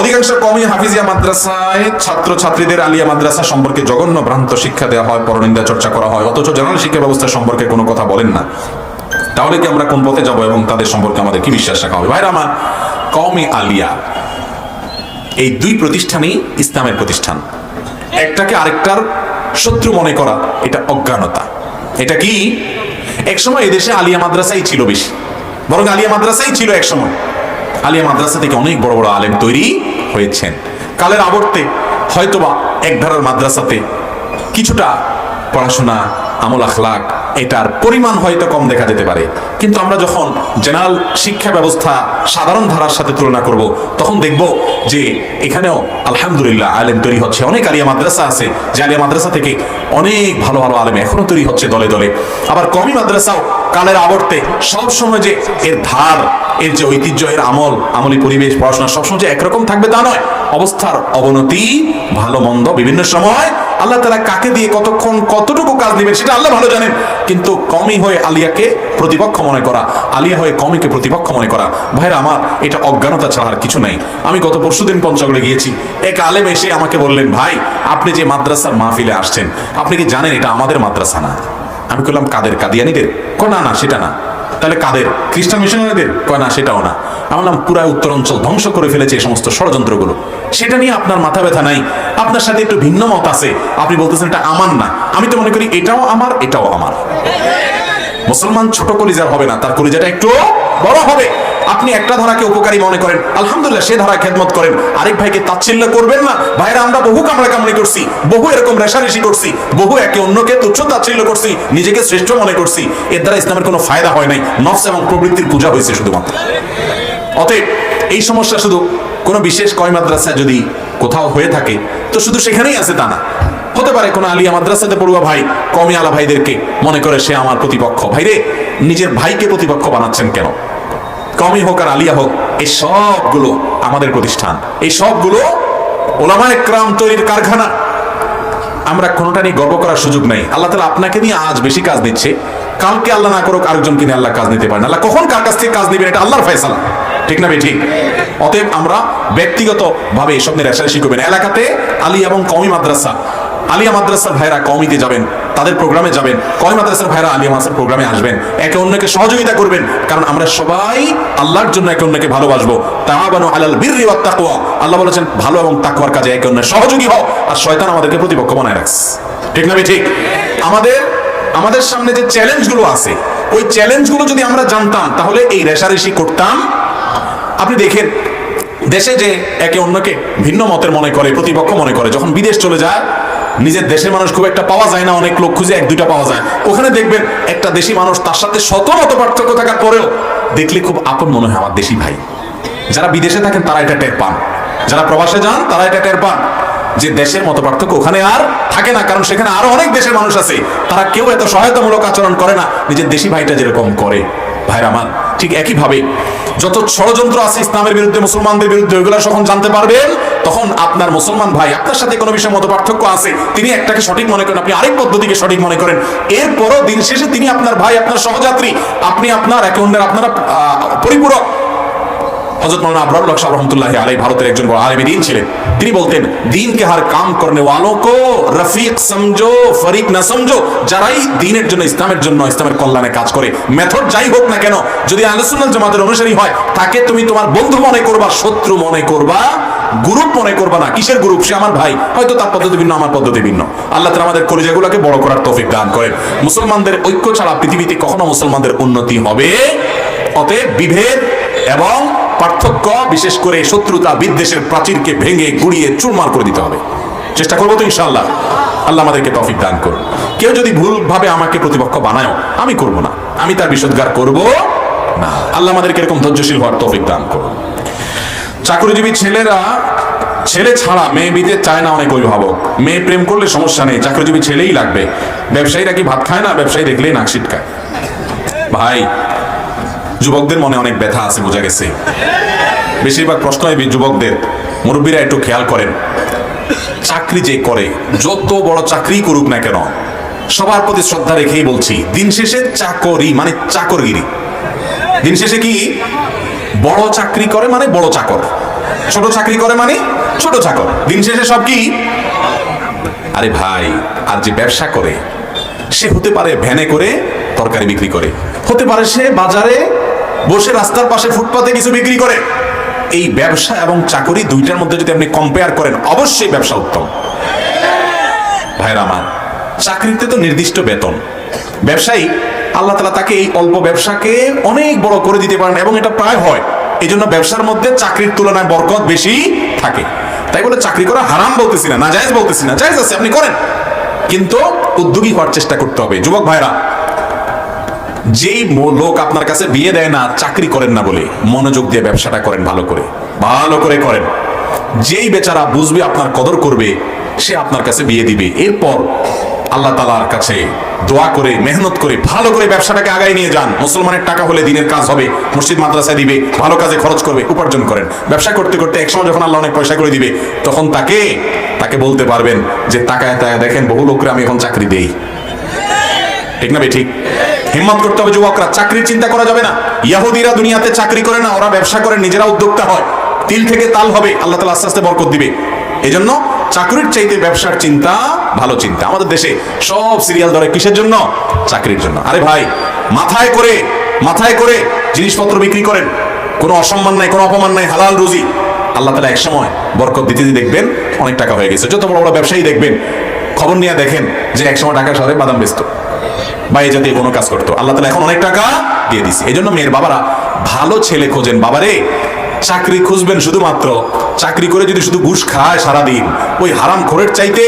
অধিকাংশ কওমি হাফিজিয়া মাদ্রাসায় ছাত্র ছাত্রীদের আলিয়া মাদ্রাসা সম্পর্কে জঘন্য ভ্রান্ত শিক্ষা দেওয়া হয়, পরনিন্দা চর্চা করা হয়, অথচ জেনারেল শিক্ষা ব্যবস্থা সম্পর্কে কোনো কথা বলেন না। তাহলে কি আমরা কোন পথে যাব এবং তাদের সম্পর্কে আমাদের কি বিশ্বাস রাখা হবে? ভাইরা আমার, কওমি আলিয়া এই দুই প্রতিষ্ঠানই ইসলামের প্রতিষ্ঠান। একটাকে আরেকটার শত্রু মনে করা এটা অজ্ঞানতা। এটা কি? একসময় এদেশে আলিয়া মাদ্রাসাই ছিল বেশি, বরং আলিয়া মাদ্রাসাই ছিল একসময়। আলিয়া মাদ্রাসা থেকে অনেক বড় বড় আলেম তৈরি হয়েছেন। কালের আবর্তে হয়তোবা এক ধারার মাদ্রাসাতে কিছুটা পড়াশোনা, আমল আখলাক এটার পরিমাণ হয়তো কম দেখা যেতে পারে, কিন্তু আমরা যখন জেনারেল শিক্ষা ব্যবস্থা সাধারণ ধারার সাথে তুলনা করব, তখন দেখব যে এখানেও আলহামদুলিল্লাহ আলেম তৈরি হচ্ছে। অনেক আলিয়া মাদ্রাসা আছে যে আলিয়া মাদ্রাসা থেকে অনেক ভালো ভালো আলেম এখনো তৈরি হচ্ছে দলে দলে। আবার কওমি মাদ্রাসাও কালের আবর্তে সবসময় যে এর ধার, এর যে ঐতিহ্য, এর আমলি পরিবেশ, পড়াশোনা সবসময় যে একরকম থাকবে তা নয়। অবস্থার অবনতি, ভালো মন্দ বিভিন্ন সময় আল্লাহ তাআলা কাকে দিয়ে কতক্ষণ কতটুকু কাজ নেবেন সেটা আল্লাহ ভালো জানেন। কিন্তু কওমি হয়ে আলিয়াকে প্রতিপক্ষ মনে করা, আলিয়া হয়ে কওমিকে প্রতিপক্ষ মনে করা, ভাইরা আমার, এটা অজ্ঞানতা ছাড়া আর কিছু নাই। আমি গত পরশুদিন পঞ্চগড়ে গিয়েছি, এক আলেম এসে আমাকে বললেন, ভাই আপনি যে মাদ্রাসার মাহফিলে আসছেন, আপনি কি জানেন এটা আমাদের মাদ্রাসা না? আমি বললাম, কাদের? কাদিয়ানীদের? না না, সেটা না। তাহলে কাদের? খ্রিস্টান মিশনারিদের? না, সেটাও না। আমি বললাম, পুরা উত্তরাঞ্চল ধ্বংস করে ফেলেছে এই সমস্ত ষড়যন্ত্রগুলো। সেটা নিয়ে আপনার মাথা ব্যথা নাই? আপনার সাথে একটু ভিন্ন মত আছে, আপনি বলতেছেন এটা আমার না। আমি তো মনে করি এটাও আমার, এটাও আমার। মুসলমান ছোট কলিজার হবে না, তার কলিজাটা একটু বড় হবে। আপনি একটা ধারাকে উপকারী মনে করেন, আলহামদুলিল্লাহ সে ধারা খেদমত করেন। আরেক ভাইকে তাচ্ছিল্য করবেন না। ভাইরা, আমরা বহু কামড়াকামড়ি করছি, বহু এরকম রেশারেশি করছি, বহু একে অন্যকে তুচ্ছ তাচ্ছিল্য করছি, নিজেকে শ্রেষ্ঠ মনে করছি। এর দ্বারা ইসলামের কোনো ফায়দা হয় নাই, নফস এবং প্রবৃত্তির পূজা হয়েছে শুধুমাত্র। অতএব এই সমস্যা শুধু কোনো বিশেষ কওমি মাদ্রাসা যদি কোথাও হয়ে থাকে তো শুধু সেখানেই আছে তা না। হতে পারে কোনো আলিয়া মাদ্রাসাতে পড়ুয়া ভাই কওমি আলা ভাইদেরকে মনে করে সে আমার প্রতিপক্ষ। ভাইরে, নিজের ভাইকে প্রতিপক্ষ বানাচ্ছেন কেন? কওমি হোক আর আলিয়া হোক, এই সবগুলো আমাদের প্রতিষ্ঠান, এই সবগুলো উলামায়ে কেরাম তৈরির কারখানা। আমরা কোনোটা নিয়ে গর্ব করার সুযোগ নাই। আল্লাহ তাআলা আপনাকে নিয়ে আজ বেশি কাজ নিচ্ছে, কালকে আল্লাহ না করুক আরেকজনকে নিয়ে আল্লাহ কাজ নিতে পারেন। আল্লাহ কখন কার কাছ থেকে কাজ নেবেন এটা আল্লাহর ফয়সালা, ঠিক না ঠিক? অতএব আমরা ব্যক্তিগত ভাবে এসব নিয়ে রেশারেশি করবেন। এলাকাতে আলিয়া এবং কওমি মাদ্রাসা, আলিয়া মাদ্রাসার ভাইরা কওমিতে যাবেন, তাদের প্রোগ্রামে যাবেন, কওমি মাদ্রাসার ভাইরা আলিয়া মাদ্রাসার প্রোগ্রামে আসবেন, একে অন্যকে সহযোগিতা করবেন, কারণ আমরা সবাই আল্লাহর জন্য একে অন্যকে ভালোবাসবো। তাআবানু আলাল বিররি ওয়াত তাকওয়া, আল্লাহ বলেছেন ভালো এবং তাকওয়ার কাজে একে অন্যের সহযোগী হও। আর শয়তান আমাদেরকে প্রতিপক্ষ বানায় রাখছে, ঠিক না ঠিক? আমাদের সামনে যে চ্যালেঞ্জগুলো আছে, ওই চ্যালেঞ্জগুলো যদি আমরা জানতাম তাহলে এই রেশারেশি করতাম। আপনি দেখেন, দেশে যে একে অন্যকে ভিন্ন মতের মনে করে, প্রতিপক্ষ মনে করে, যখন বিদেশ চলে যায়, নিজের দেশের মানুষ খুব একটা পাওয়া যায় না, অনেক লোক খুঁজে এক দুইটা পাওয়া যায়। ওখানে দেখবেন একটা দেশি মানুষ, তার সাথে শত মত পার্থক্য থাকার পরেও দেখলে খুব আপন মনে হয় আমার দেশি ভাই। যারা বিদেশে থাকেন তারা এটা টের পান, যারা প্রবাসে যান তারা এটা টের পান যে দেশের মতো পার্থক্য ওখানে আর থাকে না, কারণ সেখানে আরো অনেক দেশের মানুষ আছে, তারা কেউ এত সহায়তামূলক আচরণ করে না নিজের দেশি ভাইটা যেরকম করে। ভাইরা আমার, ঠিক একইভাবে যত ষড়যন্ত্র আছে ইসলামের বিরুদ্ধে, মুসলমানদের বিরুদ্ধে, ওইগুলো যখন জানতে পারবেন, তখন আপনার মুসলমান ভাই আপনার সাথে কোনো বিষয়ে মত পার্থক্য আছে, তিনি একটাকে সঠিক মনে করেন, আপনি আরেক পদ্ধতিকে সঠিক মনে করেন, এরপরও দিন শেষে তিনি আপনার ভাই, আপনার সহযাত্রী, আপনি আপনার একে অন্যের আপনারা পরিপূরক। হযরত মাওলানা আবরারুল হক সাহেব রহমাতুল্লাহি আলাইহি ভারতের একজন বড় আলেম দ্বীন ছিলেন। তিনি বলতেন, দ্বীন কে হর কাম করনে ওয়ালোं को রফিক সমঝো, ফরিক না সমঝো। যারাই দ্বীনের জন্য, ইসলামের জন্য, ইসলামের কল্যাণে কাজ করে, মেথড যাই হোক না কেন, যদি আহলে সুন্নাত জামাতের অনুসারী হয়, তাকে তুমি তোমার বন্ধু মনে করবা, শত্রু মনে করবা, গ্রুপ মনে করবা না। কিসের গ্রুপ? সে আমার ভাই, হয়তো তার পদ্ধতি ভিন্ন, আমার পদ্ধতি ভিন্ন। আল্লাহ তাআলা আমাদের কলিজাগুলোকে বড় করার তৌফিক দান করেন। মুসলমানদের ঐক্য ছাড়া পৃথিবীতে কখনো মুসলমানদের উন্নতি হবে। অতএব বিভেদ এবং পার্থক্য, বিশেষ করে শত্রুতা বিদ্বেষের প্রাচীরকে ভেঙে গুড়িয়ে চুরমার করে দিতে হবে। চেষ্টা করবো তো ইনশাআল্লাহ। আল্লাহ আমাদেরকে তৌফিক দান করুন। কেউ যদি ভুলভাবে আমাকে প্রতিপক্ষ বানায়, আমি করব না, আমি তার বিশুদ্ধার করব না। আল্লাহ আমাদেরকে এরকম ধৈর্যশীল হওয়ার তৌফিক দান করুন। চাকরিজীবী ছেলেরা ছেলে ছাড়া মেয়ে বিতে চায় না অনেক অভিভাবক। মেয়ে প্রেম করলে সমস্যা নেই, চাকরিজীবী ছেলেই লাগবে। ব্যবসায়ীরা কি ভাত খায় না? ব্যবসায়ী দেখলেই নাক ছিটকায়। ভাই, যুবকদের মনে অনেক ব্যথা আছে, বোঝা গেছে। বেশিরভাগ প্রশ্ন যুবকদের। মুরব্বীরা একটু খেয়াল করেন, চাকরি যে করে, যত বড় চাকরি করুক না কেন, সবার প্রতি শ্রদ্ধা রেখেই বলছি, দিন শেষে চাকরি মানে চাকরগিরি। দিন শেষে কি? বড় চাকরি করে মানে বড় চাকর। ছোট চাকরি করে মানে ছোট চাকর, দিন শেষে সব কি? আরে ভাই, আর যে ব্যবসা করে সে হতে পারে ভ্যানে করে তরকারি বিক্রি করে, হতে পারে সে বাজারে বসে রাস্তার পাশে ফুটপাতে কিছু বিক্রি করে। এই ব্যবসা এবং চাকরি দুইটার মধ্যে যদি আপনি কম্পেয়ার করেন, অবশ্যই ব্যবসা উত্তম। ভাইরা আমার, চাকরিতে তো নির্দিষ্ট বেতন, ব্যবসায়ী আল্লাহ তাআলা তাকে এই অল্প ব্যবসাকে অনেক বড় করে দিতে পারেন, এবং এটা প্রায় হয়। এই জন্য ব্যবসার মধ্যে চাকরির তুলনায় বরকত বেশি থাকে। তাই বলে চাকরি করা হারাম বলতেছি না, নাজায়েজ বলতেছি না, জায়েজ আছে, আপনি করেন, কিন্তু উদ্যোগী হওয়ার চেষ্টা করতে হবে। যুবক ভাইরা, যেই লোক আপনার কাছে বিয়ে দেয় না চাকরি করেন না বলে, মনোযোগ দিয়ে ব্যবসাটা করেন, ভালো করে ভালো করে করেন। যেই বেচারা বুঝবে আপনার কদর করবে, সে আপনার কাছে বিয়ে দিবে। এরপর আল্লাহ তাআলার কাছে দোয়া করে মেহনত করে ভালো করে ব্যবসাটাকে আগায় নিয়ে যান। মুসলমানের টাকা হলে দিনের কাজ হবে, মসজিদ মাদ্রাসায় দিবে, ভালো কাজে খরচ করবে, উপার্জন করেন। ব্যবসা করতে করতে একসময় যখন আল্লাহ অনেক পয়সা করে দিবে, তখন তাকে বলতে পারবেন যে তাকায় দেখেন বহু লোকরা আমি এখন চাকরি দেই। ঠিক না? ঠিক। হিম্মত করতে হবে যুবকরা, চাকরির চিন্তা করা যাবে না। ইহুদিরা দুনিয়াতে চাকরি করে না, ওরা ব্যবসা করে, নিজেরা উদ্যোক্তা হয়। তিল থেকে তাল হবে, আল্লাহ তাআলা আস্তে আস্তে বরকত দিবে। এজন্য চাকরির চাইতে ব্যবসার চিন্তা ভালো চিন্তা। আমাদের দেশে সব সিরিয়াল ধরে কিসের জন্য? চাকরির জন্য। আরে ভাই, মাথায় করে জিনিসপত্র বিক্রি করেন, কোনো অসম্মান নাই, কোনো অপমান নাই, হালাল রুজি। আল্লাহ তাআলা এক সময় বরকত দিতে দেখবেন অনেক টাকা হয়ে গেছে। যত বড় বড় ব্যবসায়ী দেখবেন, খবর নিয়ে দেখেন যে এক সময় ঢাকা শহরে বাদাম বেচতো বা এই জাতীয় কোনো কাজ করতো, আল্লাহ তাআলা এখন অনেক টাকা দিয়ে দিছে। এই জন্য মেয়ের বাবারা ভালো ছেলে খোঁজেন। বাবারে, চাকরি খুঁজবেন শুধুমাত্র, চাকরি করে যদি শুধু ঘুষ খায় সারাদিন, ওই হারাম খোরের চাইতে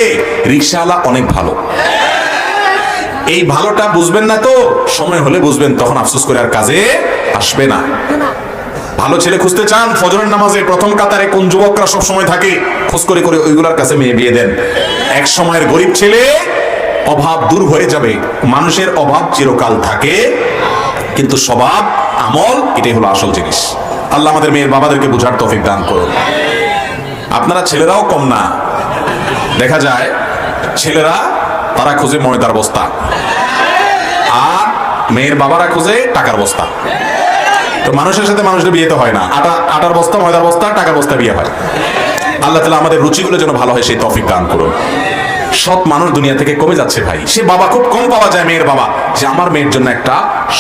রিকশাওয়ালা অনেক ভালো। এই ভালোটা বুঝবেন না তো, সময় হলে বুঝবেন, তখন আফসোস করে আর কাজে আসবে না। ভালো ছেলে খুঁজতে চান, ফজরের নামাজে প্রথম কাতারে কোন যুবকরা সব সময় থাকে, খোঁজ করে করে ওইগুলার কাছে মেয়ে বিয়ে দেন। এক সময়ের গরিব ছেলে, অভাব দূর হয়ে যাবে। মানুষের অভাব চিরকাল থাকে, কিন্তু স্বভাব আমল এটাই হলো আসল জিনিস। আল্লাহ আমাদের মেয়ের বাবাদেরকে বুঝার তৌফিক দান করুন। আপনারা ছেলেরাও কম না, দেখা যায় ছেলেরা তারা খুঁজে ময়দার বস্তা, আর মেয়ের বাবারা খুঁজে টাকার বস্তা। তো মানুষের সাথে মানুষের বিয়ে তো হয় না, আটার বস্তা, ময়দার বস্তা, টাকার বস্তা বিয়ে হয়। আল্লাহ তাআলা আমাদের রুচিগুলো যেন ভালো হয় সেই তৌফিক দান করুন। সৎ মানুষ দুনিয়া থেকে কমে যাচ্ছে ভাই। সে বাবা খুব কম পাওয়া যায়, মেয়ের বাবা, যে আমার মেয়ের জন্য একটা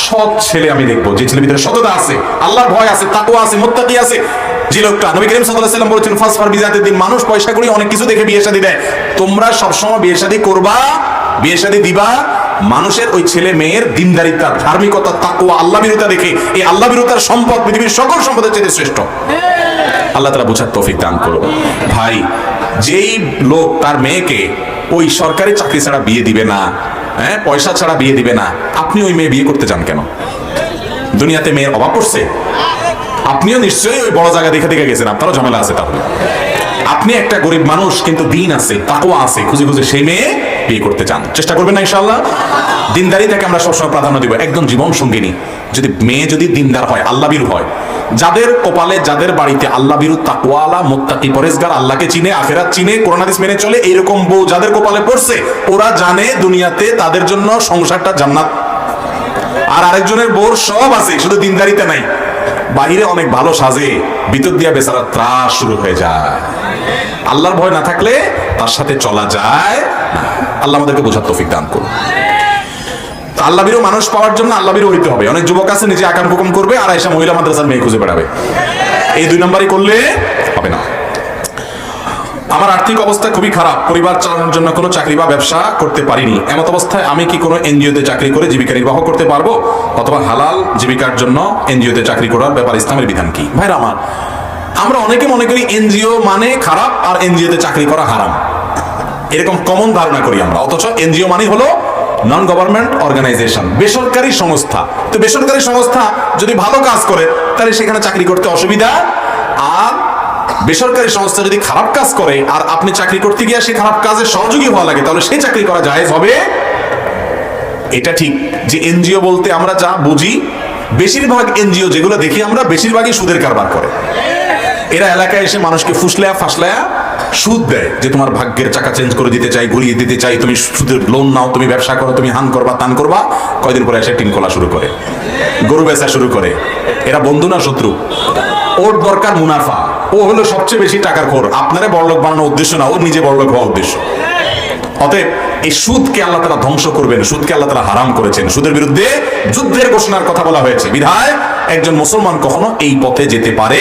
সৎ ছেলে আমি দেখবো, যে ছেলের ভিতরে সততা আছে, আল্লাহর ভয় আছে, তাকওয়া আছে, মুত্তাকি আছে। যে লোকটা, নবী করিম সাল্লাল্লাহু আলাইহি ওয়াসাল্লাম বলেছেন, ফাসফার বিজাতিদ দ্বীন। মানুষ পয়সা করি অনেক কিছু দেখে বিয়ে শাদী দেয়, তোমরা সবসময় বিয়ে শাদী করবা, বিয়ে শাদী দিবা মানুষের ওই ছেলে মেয়ের দিনদারিতা, ধার্মিকতা, তাকওয়া, আল্লাহ বিরুদ্ধা দেখে। এই আল্লাহ বিরুদ্ধার সম্পদ পৃথিবীর সকল সম্পদের চেয়ে শ্রেষ্ঠ। আল্লাহ তাআলা বুঝার তৌফিক দান করুন। ভাই, যেই লোক তার মেয়েকে ওই সরকারি চাকরি ছাড়া বিয়ে দিবে না, পয়সা ছাড়া বিয়ে দিবে না, আপনি ওই মেয়ে বিয়ে করতে চান কেন? দুনিয়াতে মেয়ের অভাব পড়ছে, আপনিও নিশ্চয়ই ওই বড় জায়গা দেখে দেখে গেছেন, আপনারও ঝামেলা আছে। তাহলে আপনি একটা গরিব মানুষ, কিন্তু দিন আছে, তাকওয়া আছে, খুঁজে খুঁজে সেই মেয়ে বিয়ে করতে চান, চেষ্টা করবেন না ইনশাআল্লাহ। দিনদারিতাকে আমরা সবসময় প্রাধান্য দিব। একদম জীবন সঙ্গিনী যদি মেয়ে যদি দিনদার হয়, আল্লাহভীরু হয়, যাদের কপালে, যাদের বাড়িতে আল্লাহভীরু, তাকওয়ালা, মুত্তাকি, পরেজগার, আল্লাহকে চিনে, আখিরাত চিনে, কোরআন হাদিস মেনে চলে, এইরকম বউ যাদের কপালে পড়ছে, ওরা জানে দুনিয়াতে তাদের জন্য সংসারটা জান্নাত। আর আরেকজনের বউর সব আছে, শুধু দিনদারিতে নাই, বাহিরে অনেক ভালো সাজে, ভিতর দিয়া বেচারা ত্রাস শুরু হয়ে যায়। আল্লাহর ভয় না থাকলে তার সাথে চলা যায় না। আল্লাহ আমাদেরকে বোঝার তৌফিক দান করুন। আল্লাহভীরু মানুষ পাওয়ার জন্য আল্লাহভীরু হইতে হবে। অনেক যুবক আছে নিজে আকাম হুকুম করবে আর আয়েশা মহিলা মাদ্রাসার মেয়ে খুঁজে বেড়াবে, এই দুই নম্বরই করলে হবে না। আমার আর্থিক অবস্থা খুবই খারাপ, পরিবার চালানোর জন্য কোনো চাকরি বা ব্যবসা করতে পারিনি। এমত অবস্থায় আমি কি কোনো এনজিওতে চাকরি করে জীবিকা নির্বাহ করতে পারবো, অথবা হালাল জীবিকার জন্য এনজিওতে চাকরি করার ব্যাপার ইসলামের বিধান কি? ভাইরা আমার, আমরা অনেকে মনে করি এনজিও মানে খারাপ আর এনজিওতে চাকরি করা হারাম, এরকম কমন ধারণা করি আমরা। অথচ এনজিও মানে হলো নন গভর্নমেন্ট অর্গানাইজেশন, বেসরকারি সংস্থা। তো বেসরকারি সংস্থা যদি ভালো কাজ করে তাহলে সেখানে চাকরি করতে অসুবিধা, আর বেসরকারি সংস্থা যদি খারাপ কাজ করে আর আপনি চাকরি করতে গিয়ে সেই খারাপ কাজের সহযোগী হওয়া লাগে, তাহলে সেই চাকরি করা জায়েজ হবে। এটা ঠিক যে এনজিও বলতে আমরা যা বুঝি, বেশিরভাগ এনজিও যেগুলো দেখি আমরা, বেশিরভাগই সুদের কারবার করে। এরা এলাকায় এসে মানুষকে ফুসলায়া ফাসলায়া সুদ দেয়, যে তোমার ভাগ্যের চাকা চেঞ্জ করে দিতে চাই, ঘুরিয়ে দিতে চাই, তুমি সুদের লোন নাও, তুমি ব্যবসা করো, তুমি হান করবা, তান করবা। কয়দিন পরে এসে টিন খোলা শুরু করে, গরু বেচা শুরু করে। এরা বন্ধু না শত্রু? ওর দরকার মুনাফা, ও হলো সবচেয়ে বেশি টাকার খোর, আপনারে বড়লোক বানানোর উদ্দেশ্য না, ও নিজে বড়লোক হওয়ার উদ্দেশ্য। অতএব এই সুদকে আল্লাহ তাআলা ধ্বংস করবেন, সুদকে আল্লাহ তাআলা হারাম করেছেন, সুদের বিরুদ্ধে যুদ্ধের ঘোষণার কথা বলা হয়েছে। বিধায় একজন মুসলমান কখনো এই পথে যেতে পারে।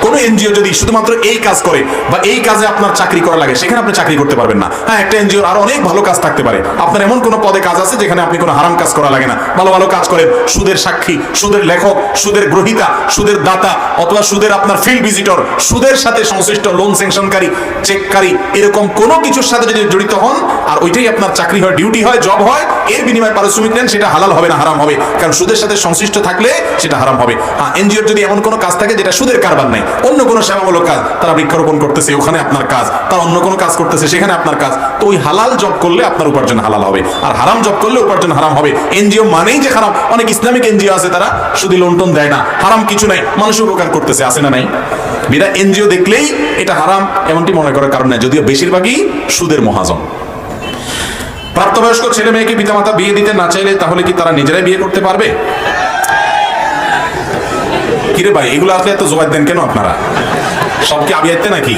কোন এনজিও যদি শুধুমাত্র এই কাজ করে বা এই কাজে আপনার চাকরি করা লাগে, সেখানে আপনি চাকরি করতে পারবেন না। হ্যাঁ, একটা এনজিওর আরো অনেক ভালো কাজ থাকতে পারে, আপনার এমন কোন পদে কাজ আছে যেখানে আপনি কোনো হারাম কাজ করা লাগে না, ভালো ভালো কাজ করেন, সুদের সাক্ষী, সুদের লেখক, সুদের গ্রহীতা, সুদের দাতা, অথবা সুদের আপনার ফিল্ড ভিজিটর, সুদের সাথে সংশ্লিষ্ট লোন স্যাংশনকারী, চেককারী, এরকম কোনো কিছুর সাথে যদি জড়িত হন আর ওইটাই আপনার চাকরি হয়, ডিউটি হয়, জব হয়, এর বিনিময়ে পারিশ্রমিক নেন, সেটা হালাল হবে না, হারাম হবে, কারণ সুদের সাথে সংশ্লিষ্ট থাকলে সেটা হারাম হবে। হ্যাঁ, এনজিওর যদি এমন কোনো কাজ থাকে যেটা সুদের কারবার নাই, অন্য কোনো সেবামূলক কাজ, তারা বৃক্ষরোপণ করতেছে, ওখানে আপনার কাজ, তারা অন্য কোনো কাজ করতেছে, সেখানে আপনার কাজ, তো ওই হালাল জব করলে আপনার উপার্জন হালাল হবে, আর হারাম জব করলে উপার্জন হারাম হবে। এনজিও মানেই যে হারাম, অনেক ইসলামিক এনজিও আছে তারা শুধু লোন টোন দেয় না, হারাম কিছু নাই, মানুষের উপকার করতেছে, আছে না নাই? বিনা এনজিও দেখলেই এটা হারাম এমনটি মনে করার কারণ নাই, যদিও বেশিরভাগই সুদের মহাজন। প্রাপ্তবয়স্ক ছেলে মেয়েকে পিতামাতা বিয়ে দিতে না চাইলে তাহলে কি তারা নিজেরাই বিয়ে করতে পারবে? কিরে ভাই, এগুলো আসলে এত জোগাড় দেন কেন আপনারা? সব কি আবিয়াইতে নাকি?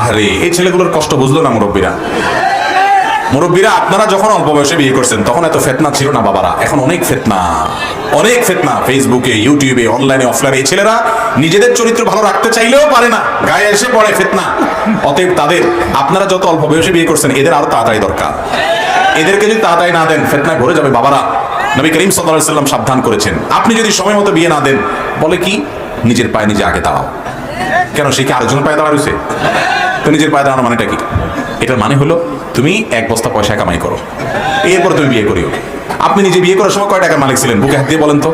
আরে এই ছেলেগুলোর কষ্ট বুঝলো না মুরব্বীরা। মুরব্বীরা, আপনারা যখন অল্প বয়সে বিয়ে করছেন তখন এত ফেতনা ছিল না বাবারা, এখন অনেক ফেতনা, অনেক ফেতনা। ফেসবুকে, ইউটিউবে, অনলাইনে, অফলাইনে এই ছেলেরা নিজেদের চরিত্র ভালো রাখতে চাইলেও পারে না, গায়ে এসে পড়ে ফেতনা। অতএব তাদের, আপনারা যত অল্প বয়সে বিয়ে করছেন এদের আরো তাড়াতাড়ি দরকার। এদেরকে যদি তাড়াতাড়ি না দেন ফেতনায় ভরে যাবে বাবারা। নবী করিম সাল্লাল্লাহু আলাইহি ওয়াসাল্লাম সাবধান করেছেন, আপনি যদি সময় মতো বিয়ে না দেন, বলে কি নিজের পায়ে নিজে আগে দাঁড়াও। কেন, সে কি আরেকজনের পায়ে দাঁড়া রয়েছে? তো নিজের পায়ে দাঁড়ানো মানেটা কি? এটার মানে হলো তুমি এক বস্তা পয়সা কামাই করো, এরপর তুমি বিয়ে করিও। আপনি নিজে বিয়ে করার সময় কয় টাকার মালিক ছিলেন? বুকে হাত দিয়ে বলেন তো।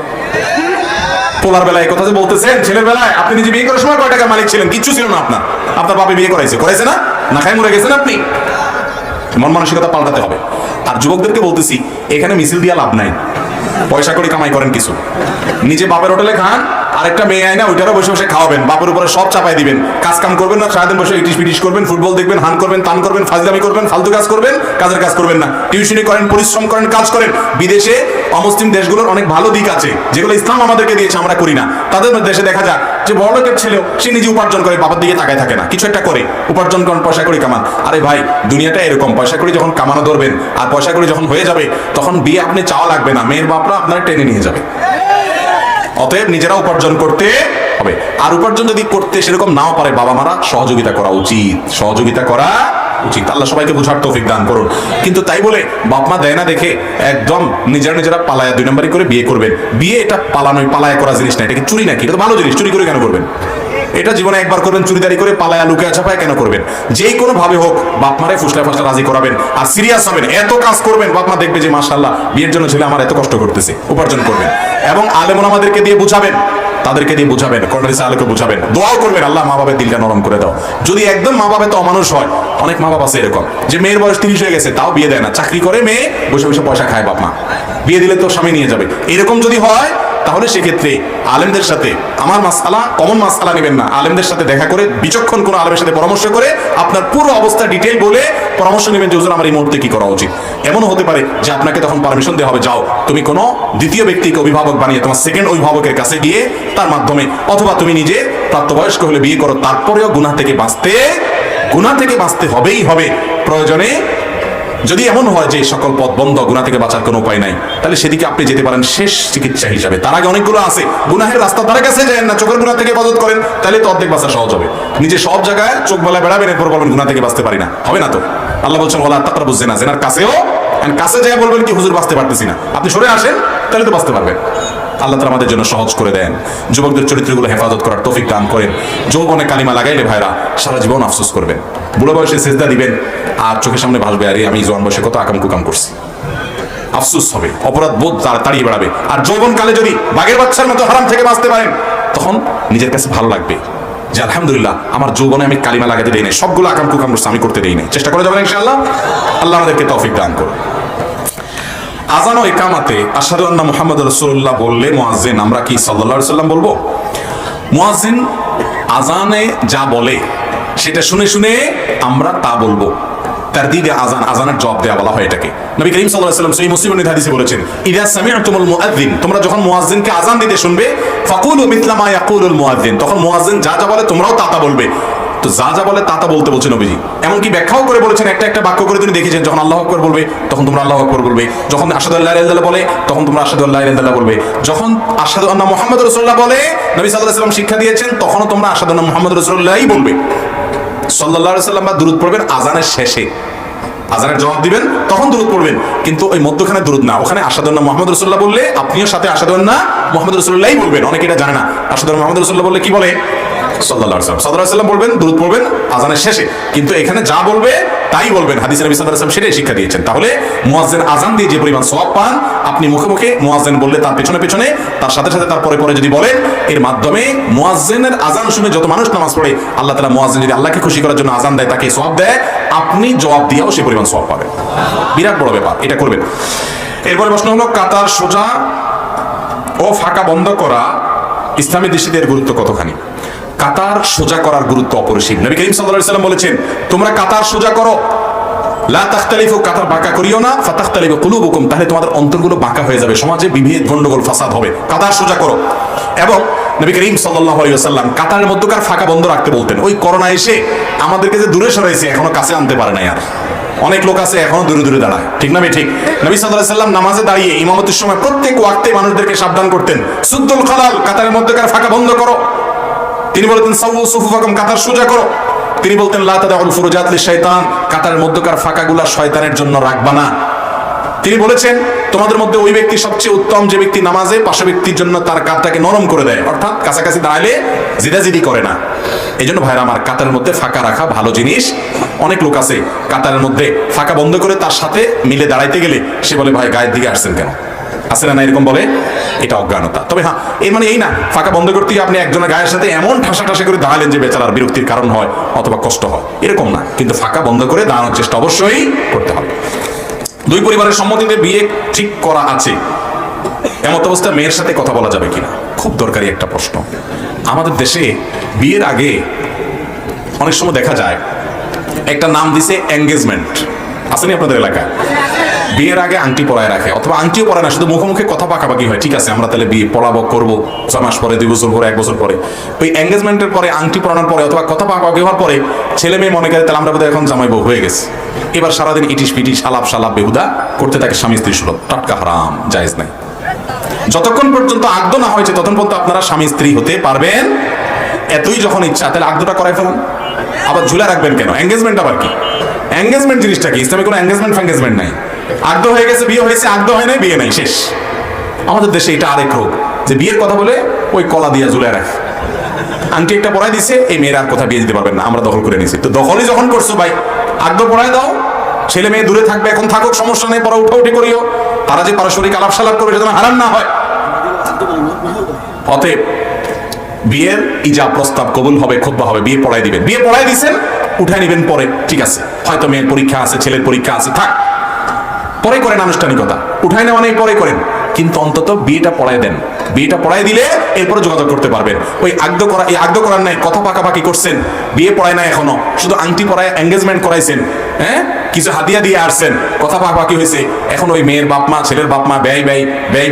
পোলার বেলায় কথা যে বলতেছেন, ছেলের বেলায় আপনি নিজে বিয়ে করার সময় কয় টাকার মালিক ছিলেন? কিচ্ছু ছিল না আপনার। আপনার বাপে বিয়ে করাইছে, করাইছে না? না খাই মরে গেছেন আপনি। মন মানসিকতা পাল্টাতে হবে। আর যুবকদেরকে বলতেছি, এখানে মিছিল দিয়া লাভ নাই, পয়সা করে কামাই করেন কিছু, নিজে বাপের হোটেলে খান, আরেকটা মেয়ে আয় না, ওইটারও বসে বসে খাওয়াবেন, বাপের উপরে সব চাপাই দিবেন, কাজ কাম করবেন না, সারাদিন বসে ইটিশ পিটিশ করবেন, ফুটবল দেখবেন, হান করবেন, তান করবেন, ফাজলামি করবেন, ফালতু কাজ করবেন, কাজের কাজ করবেন না, টিউশনি করেন, পরিশ্রম করেন, কাজ করেন। বিদেশে অমুসলিম দেশগুলোর অনেক ভালো দিক আছে যেগুলো ইসলাম আমাদেরকে দিয়েছে, আমরা করি না। তাদের দেশে দেখা যায় যে বড়লোকের ছেলেও সে নিজে উপার্জন করে, বাবার দিকে তাকায় থাকে না, কিছু একটা করে উপার্জন করেন, পয়সা করে কামান। আরে ভাই, দুনিয়াটা এরকম, পয়সা করে যখন কামানো ধরবেন আর পয়সা করে যখন হয়ে যাবে, তখন বিয়ে আপনি চাওয়া লাগবে না, মেয়ের বাপরা আপনার টেনে নিয়ে যাবে। অতএব নিজেরা উপার্জন করতে হবে। আর উপার্জন যদি করতে সেরকম নাও পারে, বাবা মারা সহযোগিতা করা উচিত, সহযোগিতা করা উচিত। আল্লাহ সবাইকে বুঝার তৌফিক দান করুন। কিন্তু তাই বলে বাপ মা দেয় না দেখে একদম নিজেরা পালায়া 2 নম্বরই করে বিয়ে করবেন। বিয়ে এটা পালায়া করা জিনিস না, এটা কি চুরি নাকি? এটা তো ভালো জিনিস, চুরি করে কেন করবেন? এটা জীবনে একবার করবেন, চুরিদারি করে পালায়া লুকিয়ে ছাপায় কেন করবেন? যেই কোনো ভাবে হোক বাপ মারে ফুসলা ফাসলা রাজি করাবেন, আর সিরিয়াস হবেন, এত কাজ করবেন, বাপ মা দেখবে যে মাশাআল্লাহ বিয়ের জন্য ছেলে আমার এত কষ্ট করতেছে, উপার্জন করবেন। এবং আলেম ওলামাদেরকে দিয়ে বুঝাবেন, তাদেরকে দিয়ে বুঝাবেন, কর্নারিসা আলোকে বুঝাবেন, দোয়াও করবেন, আল্লাহ মা বাবার দিলটা নরম করে দাও। যদি একদম মা বাবা তো অমানুষ হয়, অনেক মা বাবা আছে এরকম যে মেয়ের বয়স 30 হয়ে গেছে তাও বিয়ে দেয় না, চাকরি করে মেয়ে, বসে বসে পয়সা খায় বাপ মা, বিয়ে দিলে তো স্বামী নিয়ে যাবে। এরকম যদি হয় তাহলে সেক্ষেত্রে আলেমদের সাথে, আমার মাসআলা কমন মাসআলা নেবেন না, আলেমদের সাথে দেখা করে, বিচক্ষণ কোনো আলেমের সাথে পরামর্শ করে আপনার পুরো অবস্থা ডিটেইল বলে পরামর্শ নেবেন যে হুজুর আমার এই মুহূর্তে কি করা উচিত। এমনও হতে পারে যে আপনাকে তখন পারমিশন দেওয়া হবে, যাও তুমি কোনো দ্বিতীয় ব্যক্তিকে অভিভাবক বানিয়ে তোমার সেকেন্ড অভিভাবকের কাছে গিয়ে তার মাধ্যমে, অথবা তুমি নিজে প্রাপ্তবয়স্ক হলে বিয়ে করো, তারপরেও গুনাহ থেকে বাঁচতে হবেই হবে। প্রয়োজনে যদি এমন হয় যে সকল পথ বন্ধ, গুনাহ থেকে বাঁচার কোনো উপায় নাই, তাহলে সেদিকে আপনি যেতে পারেন শেষ চিকিৎসা হিসাবে। তার আগে অনেকগুলো আছে, গুনাহের রাস্তা তার কাছে যায় না, চোখের গুনাহ থেকে হেফাজত করেন, তাহলে তো অর্ধেক বাঁচা সহজ হবে। নিজে সব জায়গায় চোখ বেলা বেড়াবেন, এরপর বলবেন গুনাহ থেকে বাঁচতে পারি না, হবে না তো। আল্লাহ বলছেন ওয়ালা তাকরাবুজ জিনা, জিনার কাছেও, কাছে যায় বলবেন কি হুজুর বাঁচতে পারতেছি না, আপনি সরে আসেন, তাহলে তো বাঁচতে পারবেন। আল্লাহ তাআলা আমাদের জন্য সহজ করে দেন, যুবকদের চরিত্রগুলো হেফাজত করার তৌফিক দান করেন। যৌবনে কালিমা লাগাইলে ভাইরা সারা জীবন আফসোস করবেন, বুড়ো বয়সে সিজদা দিবেন আর চোখের সামনে ভাসবে আরে আমি জোয়ান বয়সে কত আকাম কুকাম করছি, আফসোস হবে, অপরাধ বোধ তাড়িয়ে বেড়াবে। আর যৌবনকালে যদি বাঘের বাচ্চার মতো হারাম থেকে বাঁচতে পারেন, তখন নিজের কাছে ভালো লাগবে যে আলহামদুলিল্লাহ আমার যৌবনে আমি কালিমা লাগাতে দেই নাই, সবগুলো আকাম কুকাম করছি আমি করতে দেই নাই। চেষ্টা করে যাবেন ইনশাআল্লাহ। আল্লাহ আমাদেরকে তৌফিক দান করুন। আযান ও ইকামাতে আশহাদু আন্না মুহাম্মাদুর রাসূলুল্লাহ বললে মুয়াজ্জিন আমরা কি সাল্লাল্লাহু আলাইহি ওয়াসাল্লাম বলবো? মুয়াজ্জিন আযানে যা বলে সেটা শুনে শুনে আমরা তা বলবো। তারদিদে আযান, আযানের জবাব দেয়া বলা হয় এটাকে। নবী করিম সাল্লাল্লাহু আলাইহি ওয়াসাল্লাম সহিহ মুসলিমের হাদিসে বলেছেন, ইযা সামি'তুমুল মুআজ্জিন, তোমরা যখন মুয়াজ্জিনকে আযান দিতে শুনবে, ফাকুলু মিথলা মা ইয়াকুলুল মুয়াজ্জিন, তখন মুয়াজ্জিন যা যা বলে তোমরাও তা তা বলবে। তো যা যা বলে তা তা বলতে বলছেন নবীজি। এমনকি ব্যাখ্যাও করে বলেছেন, একটা একটা বাক্য করে তিনি দেখেছেন, যখন আল্লাহু আকবার বলবে তখন তোমরা আল্লাহু আকবার বলবে, যখন আশহাদু আল্লা ইলাহা ইল্লাল্লাহ বলে তখন তোমরা আশহাদু আল্লা ইলাহা ইল্লাল্লাহ বলবে, যখন আশহাদু আন্না মুহাম্মাদুর রাসূলুল্লাহ বলে নবী সাল্লাল্লাহু আলাইহি ওয়াসাল্লাম শিক্ষা দিয়েছেন তখনও তোমরা আশহাদু আন্না মুহাম্মাদুর রাসূলুল্লাহই বলবে। সাল্লাল্লাহু আলাইহি ওয়াসাল্লাম বা দুরূদ পড়বেন আযানের শেষে, আযানের জবাব দিবেন তখন দুরূদ পড়বেন, কিন্তু ওই মধ্যখানে দুরূদ না, ওখানে আশহাদু আন্না মুহাম্মাদুর রাসূলুল্লাহ বললে আপনিও সাথে আশহাদু আন্না মুহাম্মাদুর রাসূলুল্লাহই বলবেন। অনেকে এটা জানে না, আশহাদু আন্না মুহাম্মাদুর রাসূলুল্লাহ বললে কি বলে সাল্লাল্লাহু আলাইহি ওয়াসাল্লাম বলবেন, দুরূদ পড়বেন আযানের শেষে, কিন্তু এখানে যা বলবে তাই বলবেন। হাদিসে নবী সাল্লাল্লাহু আলাইহি ওয়াসাল্লাম সেটাই শিক্ষা দিয়েছেন। তাহলে মুয়াজ্জিন আযান দিয়ে যে পরিমাণ সওয়াব পান, আপনি মুখে মুখে মুয়াজ্জিন বললে তার পেছনে পেছনে, তার সাথে সাথে তার পরে পরে যদি বলেন, এর মাধ্যমে মুয়াজ্জিনের আযান শুনে যত মানুষ নামাজ পড়ে, আল্লাহ তাআলা মুয়াজ্জিন যদি আল্লাহকে খুশি করার জন্য আযান দেয় তাকে সওয়াব দেয়, আপনি জবাব দিয়েও সেই পরিমাণ সওয়াব পাবেন। বিরাট বড় ব্যাপার, এটা করবেন। এরপরে প্রশ্ন হলো কাতার সোজা ও ফাঁকা বন্ধ করা ইসলামী দৃষ্টিতে এর গুরুত্ব কতখানি? কাতার সোজা করার গুরুত্ব অপরিসীম। নবী করিম সাল্লাল্লাহু আলাইহি ওয়াসাল্লাম বলেছেন, তোমরা কাতার সোজা করো, লা তাখতালিফু, কাতার বাঁকা করিও না, ফাতাখতালিফু কুলুবুকুম, তাহলে তোমাদের অন্তরগুলো বাঁকা হয়ে যাবে, সমাজে বিভেদ গন্ডগোল ফাসাদ হবে। কাতার সোজা করো। এবং নবী করিম সাল্লাল্লাহু আলাইহি ওয়াসাল্লাম কাতারের মধ্যকার ফাঁকা বন্ধ রাখতে বলতেন। ওই করোনা এসে আমাদেরকে যে দূরে সরাইছে এখনো কাছে আনতে পারে না। আর অনেক লোক আছে এখনো দূরে দূরে দাঁড়ায়, ঠিক না? ঠিক। নবী সাল্লাল্লাহু আলাইহি ওয়াসাল্লাম নামাজে দাঁড়িয়ে ইমামতির সময় প্রত্যেক ওয়াক্তে মানুষদেরকে সাবধান করতেন, সুদ্দুল খালাল, কাতারের মধ্যকার ফাঁকা বন্ধ করো। তিনি বলতেন সাওয়ু সুফুফাকুম, কাতার সোজা করো। তিনি বলতেন লা তাদাউল ফুরুজাত লিশাইতান, কাতারের মধ্যকার ফাঁকাগুলা শয়তানের জন্য রাখবা না। তিনি বলেছেন, তোমাদের মধ্যে ওই ব্যক্তি সবচেয়ে উত্তম যে ব্যক্তি নামাজে পাশে ব্যক্তির জন্য তার কাঁধটাকে নরম করে দেয়, অর্থাৎ কাছাকাছি দাঁড়ালে জিদাজিদি করে না। এই জন্য ভাইরা আমার, কাতারের মধ্যে ফাঁকা রাখা ভালো জিনিস। অনেক লোক আছে কাতারের মধ্যে ফাঁকা বন্ধ করে তার সাথে মিলে দাঁড়াইতে গেলে সে বলে, ভাই গায়ের দিকে আসছেন কেন? আছে না এরকম বলে? এটা অজ্ঞানতা। তবে হ্যাঁ, এর মানে এই না ফাঁকা বন্ধ করতে গিয়ে আপনি একজনের গায়ের সাথে এমন ঠাসা ঠাসা করে দাঁড়ালেন যে বেচারার বিরক্তির কারণ হয় অথবা কষ্ট হয়, এরকম না। কিন্তু ফাঁকা বন্ধ করে দাঁড়ানোর চেষ্টা অবশ্যই করতে হবে। দুই পরিবারের সম্মতিতে বিয়ে ঠিক করা আছে, এমত অবস্থায় মেয়ের সাথে কথা বলা যাবে কিনা? খুব দরকারি একটা প্রশ্ন। আমাদের দেশে বিয়ের আগে অনেক সময় দেখা যায় একটা নাম দিছে এঙ্গেজমেন্ট, আসেনি আপনাদের এলাকায়? বিয়ের আগে আংটি পরায় রাখে, অথবা আংটিও পরায় না, শুধু মুখে মুখে কথা পাকাপাকি হয়, ঠিক আছে আমরা তাহলে বিয়ে পড়াবো, করবো 6 মাস পরে, 2 বছর পরে, 1 বছর পরে। ওই এঙ্গেজমেন্টের পরে, আংটি পরানোর পরে অথবা কথা পাকাপাকি হওয়ার পরে ছেলে মেয়ে মনে করে তাহলে আমরা বোধহয় এখন জামাই বউ হয়ে গেছে। এবার সারাদিন ইটিস পিটিস সালাপ সালাপ বেহুদা করতে থাকে স্বামী স্ত্রী সুলভ, টাটকা হারাম, জায়েজ নাই। যতক্ষণ পর্যন্ত আগদ না হয়েছে ততক্ষণ পর্যন্ত আপনারা স্বামী স্ত্রী হতে পারবেন। এতই যখন ইচ্ছা তাহলে আগদটা করাই ফেলুন। আবার ঝুলে রাখবেন কেন? এঙ্গেজমেন্ট আবার কি? এঙ্গেজমেন্ট জিনিসটা কি? ইসলামে কোনো এঙ্গেজমেন্ট ফ্যাঙ্গেজমেন্ট নাই। আগদ হয়ে গেছে, বিয়ে হয়েছে, আগদ হয় নাই, বিয়ে নাই, শেষ। আমাদের দেশে এটা আরেক রোগ, যে বিয়ের কথা বলে ওই কলা দিয়ে ঝুলে রাখে, আংটি একটা পড়াই দিছে, এই মেয়েরা আর কথা বিয়ে দিতে পারবেন না, আমরা দখল করে নিছি। তো দখলই যখন করছো ভাই, আগদ পড়াই দাও, ছেলে মেয়ে দূরে থাকবে, এখন থাকুক, সমস্যা নেই, পরে উঠাউঠি করিও, তারা যে পারস্পরিক আলাপ সালাপ করবে সেটা হারাম না হয়। অতএব বিয়ের ইজাব প্রস্তাব কবুল হবে, খুতবা হবে, বিয়ে পড়াই দিবেন। বিয়ে পড়াই দিছেন, উঠাই নিবেন পরে, ঠিক আছে, হয়তো মেয়ের পরীক্ষা আছে, ছেলের পরীক্ষা আছে, থাক, পরে করেন আনুষ্ঠানিকতা, উঠাই নেওয়া নেই, পরে করেন, কিন্তু অন্তত বিয়েটা পড়ায় দেন। বিয়েটা পড়াই দিলে এরপরে যোগাযোগ করতে পারবেন। ওই আগদ করা, এই আগদ করার নাই, কথা পাকাপাকি করছেন, বিয়ে পড়ায় না এখনো, শুধু আংটি পড়ায় এঙ্গেজমেন্ট করাইছেন, হ্যাঁ, কিছু হাদিয়া দিয়ে আসছেন, কথা পাকাপাকি হয়েছে, এখন ওই মেয়ের বাপ মা, ছেলের বাপ মা ব্যয়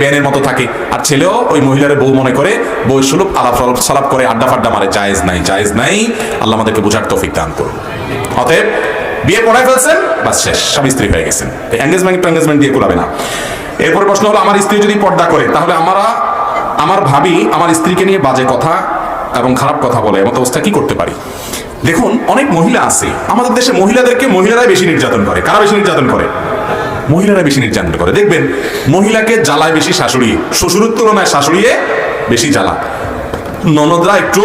ব্যয়ের মতো থাকে, আর ছেলেও ওই মহিলার বউ মনে করে বউ সুলভ আলাপ সালাপ করে আড্ডা ফাড্ডা মারে। জায়েজ নাই, জায়েজ নাই। আল্লাহ আমাদেরকে বোঝার তৌফিক দান করুন। অতএব বিয়ে পড়ায় ফেলছেন, বাস শেষ, স্বামী স্ত্রী হয়ে গেছেন। এঙ্গেজমেন্ট দিয়ে কুলাবে না। এরপর প্রশ্ন হলো, আমার স্ত্রী যদি পর্দা করে তাহলে আমার ভাবি আমার স্ত্রীকে নিয়ে বাজে কথা এবং খারাপ কথা বলে, এমন অবস্থা কি করতে পারি? দেখুন, অনেক মহিলা আছে আমাদের দেশে, মহিলাদেরকে মহিলারাই বেশি নির্যাতন করে। কারা বেশি নির্যাতন করে? মহিলারা বেশি নির্যাতন করে। দেখবেন মহিলাকে জ্বালায় বেশি শাশুড়ি, শ্বশুরের তুলনায় শাশুড়িয়ে বেশি জ্বালা, ননদরা একটু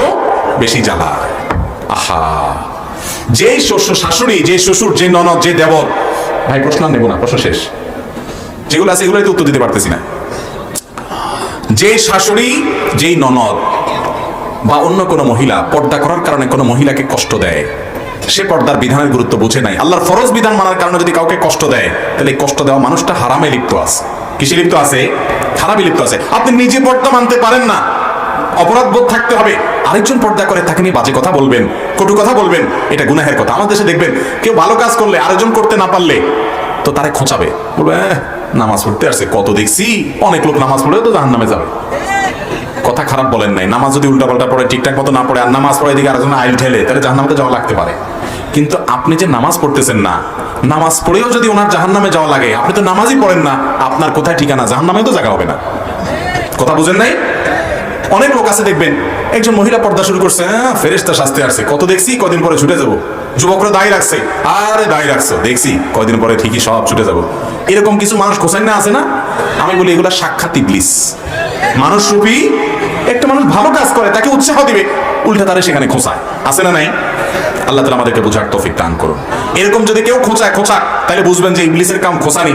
বেশি জ্বালা। আহা, যেই শাশুড়ি, যে শ্বশুর, যে ননদ, যে দেবর, ভাই প্রশ্ন নেব না, প্রশ্ন শেষ। যেগুলো আছে এগুলোই তো উত্তর দিতে পারতেছি না। যে শাশুড়ি, যেই ননদ বা অন্য কোনো মহিলা পর্দা করার কারণে কোনো মহিলাকে কষ্ট দেয়, সে পর্দার বিধানের গুরুত্ব বুঝে নাই। আল্লাহর ফরজ বিধান মানার কারণে যদি কাউকে কষ্ট দেয়, তাহলে এই কষ্ট দেওয়া মানুষটা হারামে লিপ্ত আছে। কিসে লিপ্ত আছে? খারাপে লিপ্ত আছে। আপনি নিজে পর্দা মানতে পারেন না, অপরাধ বোধ থাকতে হবে, আরেকজন পর্দা করে তাকে নিয়ে বাজে কথা বলবেন, কটু কথা বলবেন, এটা গুনাহের কথা। আমাদের দেশে দেখবেন কেউ ভালো কাজ করলে আরেকজন করতে না পারলে তো তারে খোঁচাবে, বলবে নামাজ পড়তে আসছে, কত দেখছি অনেক লোক নামাজ পড়লে তো জাহান্নামে যাবে। কথা খারাপ বলেন নাই, নামাজ যদি উল্টাপাল্টা পড়ে, ঠিকঠাক মতো না পড়ে, আর নামাজ পড়ে এদিকে আরেকজন আইল ঠেলে, তাহলে জাহান্নামে যাওয়া লাগতে পারে। কিন্তু আপনি যে নামাজ পড়তেছেন না, নামাজ পড়েও যদি ওনার জাহান্নামে যাওয়া লাগে, আপনি তো নামাজই পড়েন না, আপনার কোথায় ঠিকানা? জাহান্নামে তো জায়গা হবে না। কথা বুঝেন নাই? অনেক লোক আছে দেখবেন, একজন মহিলা পর্দা শুরু করছে, হ্যাঁ ফেরেশতা শাস্তি আসছে, কত দেখছি, কদিন পরে ছুটে যাবো। যুবকরা দায়ী রাখছে, আরে দায়ী রাখছো, দেখছি কয়দিন পরে ঠিকই সব ছুটে যাবো। এরকম কিছু মানুষ খোঁচাই না আছে না? আমি বলি এগুলা সাক্ষাৎ ইবলিস। মানুষ রূপী একটা মানুষ ভালো কাজ করে, তাকে উৎসাহ দিবে, উল্টা তারা সেখানে খোঁচায়। আছে না নাই? আল্লাহ তাআলা আমাদেরকে বোঝার তৌফিক দান করুন। এরকম যদি কেউ খোঁচায় তাহলে বুঝবেন যে ইবলিসের কাম খোঁচানি।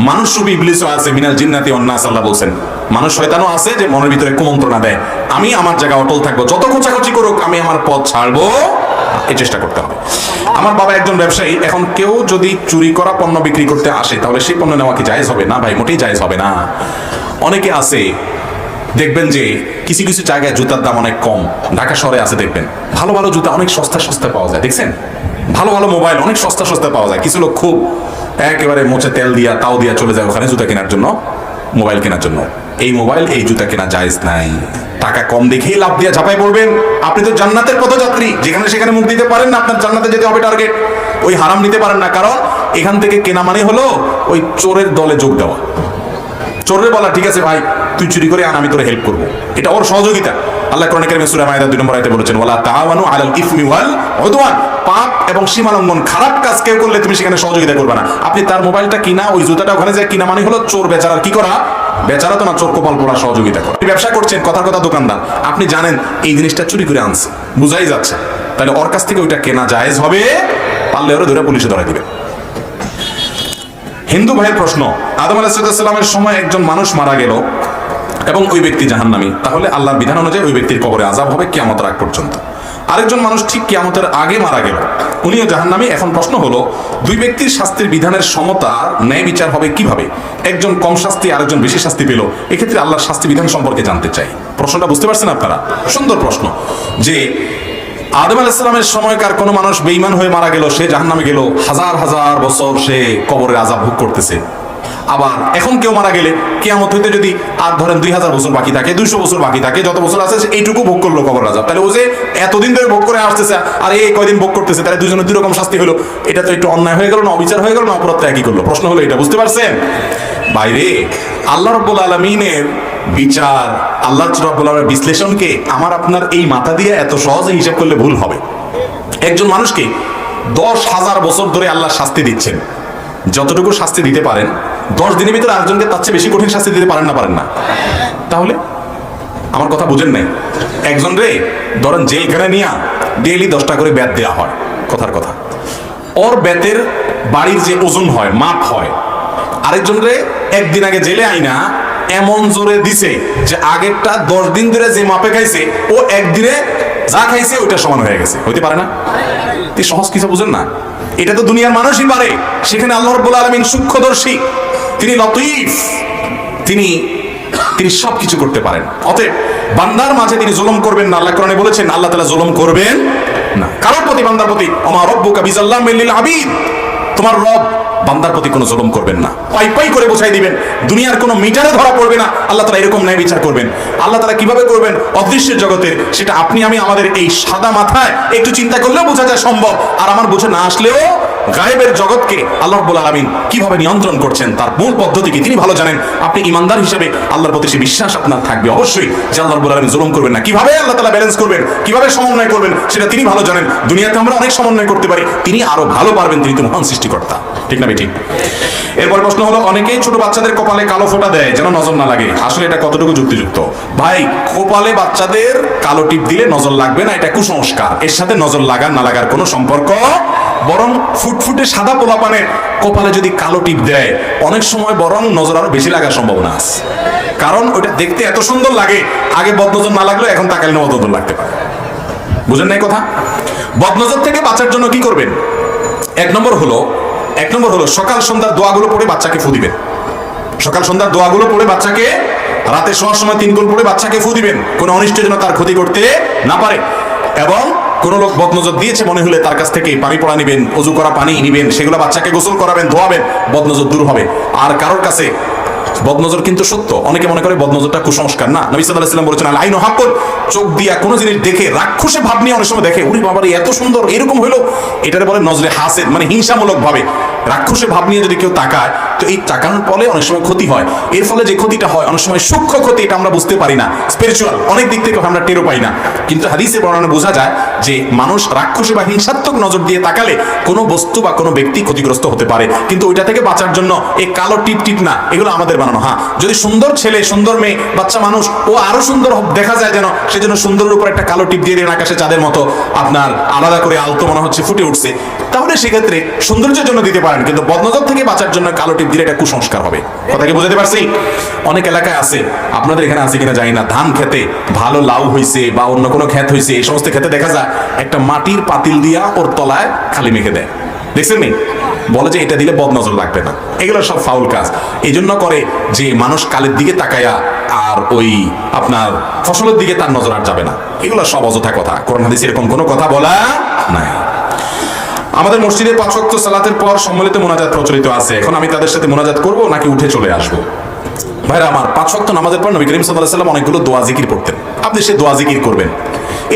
মানুষ রূপী ইবলিসও আছে, মিনাল জিন্নাতি ওয়ান নাস, আল্লাহ বলছেন। মানুষ শয়তানও আছে যে মনের ভিতরে কুমন্ত্রণা দেয়, আমি আমার জায়গা অটল থাকবো, যত খোঁচাখুচি করুক আমি আমার পথ ছাড়বো, এই চেষ্টা করতে হবে। আমার বাবা একজন ব্যবসায়ী, এখন কেউ যদি চুরি করা পণ্য বিক্রি করতে আসে, তাহলে সেই পণ্য নেওয়া কি জায়েজ হবে? না ভাই, মোটেই জায়েজ হবে না। অনেকে আছে দেখবেন যে কিছু কিছু জায়গায় জুতার দাম অনেক কম, ঢাকা শহরে আছে দেখবেন ভালো ভালো জুতা অনেক সস্তা সস্তা পাওয়া যায়, দেখছেন? ভালো ভালো মোবাইল অনেক সস্তা সস্তা পাওয়া যায়। কিছু লোক খুব একেবারে মোচে তেল দিয়া তাও দিয়া চলে যায় ওখানে জুতা কেনার জন্য, মোবাইল কেনার জন্য। এই মোবাইল এই জুতা কেনা জায়েজ নাই। টাকা কম দেখেই লাভ দিয়া ঝাঁপাই পড়বেন। আপনি তো জান্নাতের পথযাত্রী, যেখানে সেখানে মুখ দিতে পারেন না, আপনার জান্নাতে যেতে হবে টার্গেট। ওই হারাম নিতে পারেন না, কারণ এখান থেকে কেনা মানে হলো ওই চোরের দলে যোগ দেওয়া। চোরের বলা, ঠিক আছে ভাই তুই চুরি করে আন, আমি তোরে হেল্প করবো, এটা ওর সহযোগিতা। আল্লাহ কোরআন কারীমে সূরা মায়েদা 2 নম্বর আয়াতে বলেছেন, ওয়ালা তাআওয়ানু আলাল ইসমি ওয়াল উদওয়ান, পাপ এবং সীমালঙ্ঘন, খারাপ কাজ কেউ করলে তুমি সেখানে সহযোগিতা করবে না। আপনি তার মোবাইলটা কিনা, ওই জুতাটা ওখানে যায় কিনা মানে হলো চোর বেচারার কি করা? বেচারা তো না, চোর কপাল পোড়া সহযোগিতা করে। ব্যবসা করছেন, কথার কথা দোকানদার, আপনি জানেন এই জিনিসটা চুরি করে আনছে, বুঝাই যাচ্ছে, তাহলে ওর কাছ থেকে ওইটা কেনা জায়েজ হবে, পারলে ওরা ধরে পুলিশে ধরে দিবে। হিন্দু ভাইয়ের প্রশ্ন, আদম আলাইহিস সালামের সময় একজন মানুষ মারা গেল এবং ওই ব্যক্তি জাহান্নামী, তাহলে আল্লাহর বিধান অনুযায়ী ওই ব্যক্তির কবরে আযাব হবে কিয়ামতের আগ পর্যন্ত। আরেকজন মানুষ ঠিক কিয়ামতের আগে মারা গেল, উনিও জাহান্নামী। এখন প্রশ্ন হলো, দুই ব্যক্তির শাস্তির বিধানের সমতা, ন্যায় বিচার হবে কিভাবে? একজন কম শাস্তি, আরেকজন বেশি শাস্তি পেল, এক্ষেত্রে আল্লাহর শাস্তি বিধান সম্পর্কে জানতে চাই। প্রশ্নটা বুঝতে পারছেন আপনারা? সুন্দর প্রশ্ন। যে আদম আলাইহিস সালামের সময়কার কোনো মানুষ বেঈমান হয়ে মারা গেল, সে জাহান্নামে গেল, হাজার হাজার বছর সে কবরের আযাব ভোগ করতেছে। আবার এখন কেউ মারা গেলে কিয়ামত হইতে যদি আর ধরেন 2000 বছর বাকি থাকে, 200 বছর বাকি থাকে, যত বছর আছে এইটুকু ভোগ করলো কবরের আযাব, তাহলে ও যে এতদিন ধরে ভোগ করে আসতেছে আর এই কয়দিন ভোগ করতেছে, তাহলে দুজনের দুই রকম শাস্তি হলো। এটা তো একটু অন্যায় হয়ে গেল না, অবিচার হয়ে গেল না, অপরাধ একই করলো? প্রশ্ন হলো এটা, বুঝতে পারছেন? বাইরে আল্লাহ রাব্বুল আলামিনের বিচার, আল্লাহ রাব্বুল আলামিনের বিশ্লেষণকে আমার আপনার এই মাথা দিয়ে এত সহজে হিসাব করলে ভুল হবে। একজন মানুষকে 10,000 বছর ধরে আল্লাহ শাস্তি দিচ্ছেন, যতটুকু শাস্তি দিতে পারেন 10 দিনের ভিতরে আরেকজনকে তার চেয়ে বেশি কঠিন শাস্তি দিতে পারেন না? তাহলে আমার কথা বুঝেন নাই? একজন রে ধরেন জেলখানে নিয়ে ডেইলি 10টা করে ব্যাত দেওয়া হয়, কথার কথা, ওর ব্যাতের বাড়ির যে ওজন হয়, মাপ হয়, আরেকজন রে একদিন আগে জেলে আইনা এমন জোরে দিছে যে আগেরটা 10 দিন ধরে যে মাপে খাইছে ও একদিনে যা খাইছে ওইটা সমান হয়ে গেছে। হইতে পারে না? এই সহজ কিছু বুঝেন না? এটা তো দুনিয়ার মানুষই পারে। সেখানে আল্লাহ রাব্বুল আলামিন সূক্ষ্মদর্শী, তিনি লতীফ, তিনি সবকিছু করতে পারেন। অতএব বান্দার মাঝে তিনি জুলুম করবেন না। আল্লাহ কোরআনে বলেছেন আল্লাহ তাআলা জুলুম করবেন না কারোর প্রতি, বান্দার প্রতি। ওমা রাব্বুকা বিযাল্লামিল লিল আবিদ, তোমার রব বান্দার প্রতি কোনো জুলুম করবেন না। পাই পাই করে বোঝাই দিবেন, দুনিয়ার কোনো মিটারে ধরা পড়বে না। আল্লাহ তাআলা এরকম ন্যায় বিচার করবেন। আল্লাহ তাআলা কিভাবে করবেন অদৃশ্যের জগতের, সেটা আপনি আমি আমাদের এই সাদা মাথায় একটু চিন্তা করলেও বোঝা যায় সম্ভব। আর আমার বুঝে না আসলেও গায়েবের জগৎকে আল্লাহ রাব্বুল আলামিন কিভাবে নিয়ন্ত্রণ করছেন তার মূল পদ্ধতি কি তিনি ভালো জানেন। আপনি ইমানদার হিসেবে আল্লাহর প্রতি সে বিশ্বাস আপনার থাকবে অবশ্যই যে আল্লাহ রাব্বুল আলামিন জুলুম করবেন না। কিভাবে আল্লাহ তাআলা ব্যালেন্স করবেন, কিভাবে সমন্বয় করবেন, সেটা তিনি ভালো জানেন। দুনিয়াতে আমরা অনেক সমন্বয় করতে পারি, তিনি আরো ভালো পারবেন, তিনি তো মহান সৃষ্টিকর্তা। ঠিক না ঠিক? এরপর প্রশ্ন হলো, অনেকেই ছোট বাচ্চাদের কপালে কালো ফোঁটা দেয় যেন নজর না লাগে, আসলে এটা কতটুকু যুক্তিযুক্ত? ভাই, কপালে বাচ্চাদের কালো টিপ দিলে নজর লাগবে না, এটা কুসংস্কার। এর সাথে নজর লাগার না লাগার কোনো সম্পর্ক, বরং ফুটফুটে সাদা পোলাপানের কপালে যদি কালো টিপ দেয় অনেক সময় বরং নজর আরো বেশি লাগার সম্ভাবনা আছে। কারণ ওটা দেখতে এত সুন্দর লাগে, আগে বদনজর না লাগলো, এখন তাকালে বদনজর লাগতে পারে। বুঝেন নাই কথা? বদনজর থেকে বাঁচার জন্য কি করবেন? এক নম্বর হলো সকাল সন্ধ্যার দোয়াগুলো পড়ে বাচ্চাকে ফু দিবেন। সকাল সন্ধ্যার দোয়াগুলো পড়ে বাচ্চাকে, রাতে শোয়ার সময় 3 গোল পড়ে বাচ্চাকে ফু দিবেন, কোনো অনিষ্ট যেন তার ক্ষতি করতে না পারে। এবং কোনো লোক বদনজর দিয়েছে মনে হলে তার কাছ থেকে পানি পড়া নিবেন, অজু করা পানি নিবেন, সেগুলো বাচ্চাকে গোসল করাবেন, ধোয়াবেন, বদনজর দূর হবে। আর কারোর কাছে বদনজর কিন্তু সত্য। অনেকে মনে করে বদনজরটা কুসংস্কার, না। নবী সাল্লাল্লাহু আলাইহি ওয়াসাল্লাম বলেছেন আল আইনু হাক্কুন, চোখ দিয়া কোনো জিনিস দেখে রাক্ষসে ভাব নিয়ে অনেক সময় দেখে, ওরে বাবারে এত সুন্দর, এরকম হইলো, এটারে বলে নজরে হাসেদ, মানে হিংসামূলক ভাবে রাক্ষসে ভাব নিয়ে যদি কেউ তাকায়, তো এই তাকানোর ফলে অনেক সময় ক্ষতি হয়। এর ফলে যে ক্ষতিটা হয় অনেক সময় সূক্ষ্ম ক্ষতি, এটা আমরা বুঝতে পারি না, স্পিরিচুয়াল অনেক দিক থেকে আমরা টেরও পাই না। কিন্তু হাদিসে বর্ণনা বোঝা যায় যে মানুষ রাক্ষসে বা হিংসাত্মক নজর দিয়ে তাকালে কোনো বস্তু বা কোনো ব্যক্তি ক্ষতিগ্রস্ত হতে পারে। কিন্তু ওইটা থেকে বাঁচার জন্য এই কালো টিপ টিপ না, এগুলো আমাদের বানানো। হ্যাঁ, যদি সুন্দর ছেলে, সুন্দর মেয়ে, বাচ্চা মানুষ ও আরো সুন্দর দেখা যায় যেন, সেজন্য সুন্দরের উপর একটা কালো টিপ দিয়ে দিন, আকাশে চাঁদের মতো আপনার আলাদা করে আলতো মনে হচ্ছে ফুটে উঠছে, তাহলে সেক্ষেত্রে সৌন্দর্যের জন্য দিতে পারেন। কিন্তু বদনজর থেকে বাঁচার জন্য কালো টিপ দিলে এটা কুসংস্কার হবে। কথা কি বুঝতে পারছি? অনেক এলাকায় আছে, আপনাদের এখানে আছে কিনা জানি না, ধান খেতে ভালো লাউ হইছে বা অন্য কোনো ক্ষেত হইছে, এই সমস্ত ক্ষেতে দেখা যায় একটা মাটির পাতিল দিয়া ওর তলায় খালি মেখে দেয়, দেখছেন নি? বলে যে এটা দিলে বদনজর লাগবে না। এগুলো সব ফাউল কাজ। এই জন্য করে যে মানুষ কালের দিকে তাকায়া আর ওই আপনার ফসলের দিকে তার নজর আর যাবে না। এগুলো সব অযথা কথা, কোরআন হাদিসে এরকম কোনো কথা বলা নাই। আমাদের মসজিদে 5 ওয়াক্ত সালাতের পর সম্মিলিত মোনাজাত প্রচলিত আছে। এখন আমি তাদের সাথে মোনাজাত করব নাকি উঠে চলে আসবো? ভাইরা আমার, 5 ওয়াক্ত নামাজের পর নবী করিম সাল্লাল্লাহু আলাইহি ওয়াসাল্লাম অনেকগুলো দোয়া জিকির পড়তেন। আপনি সে দোয়া জিকির করবেন।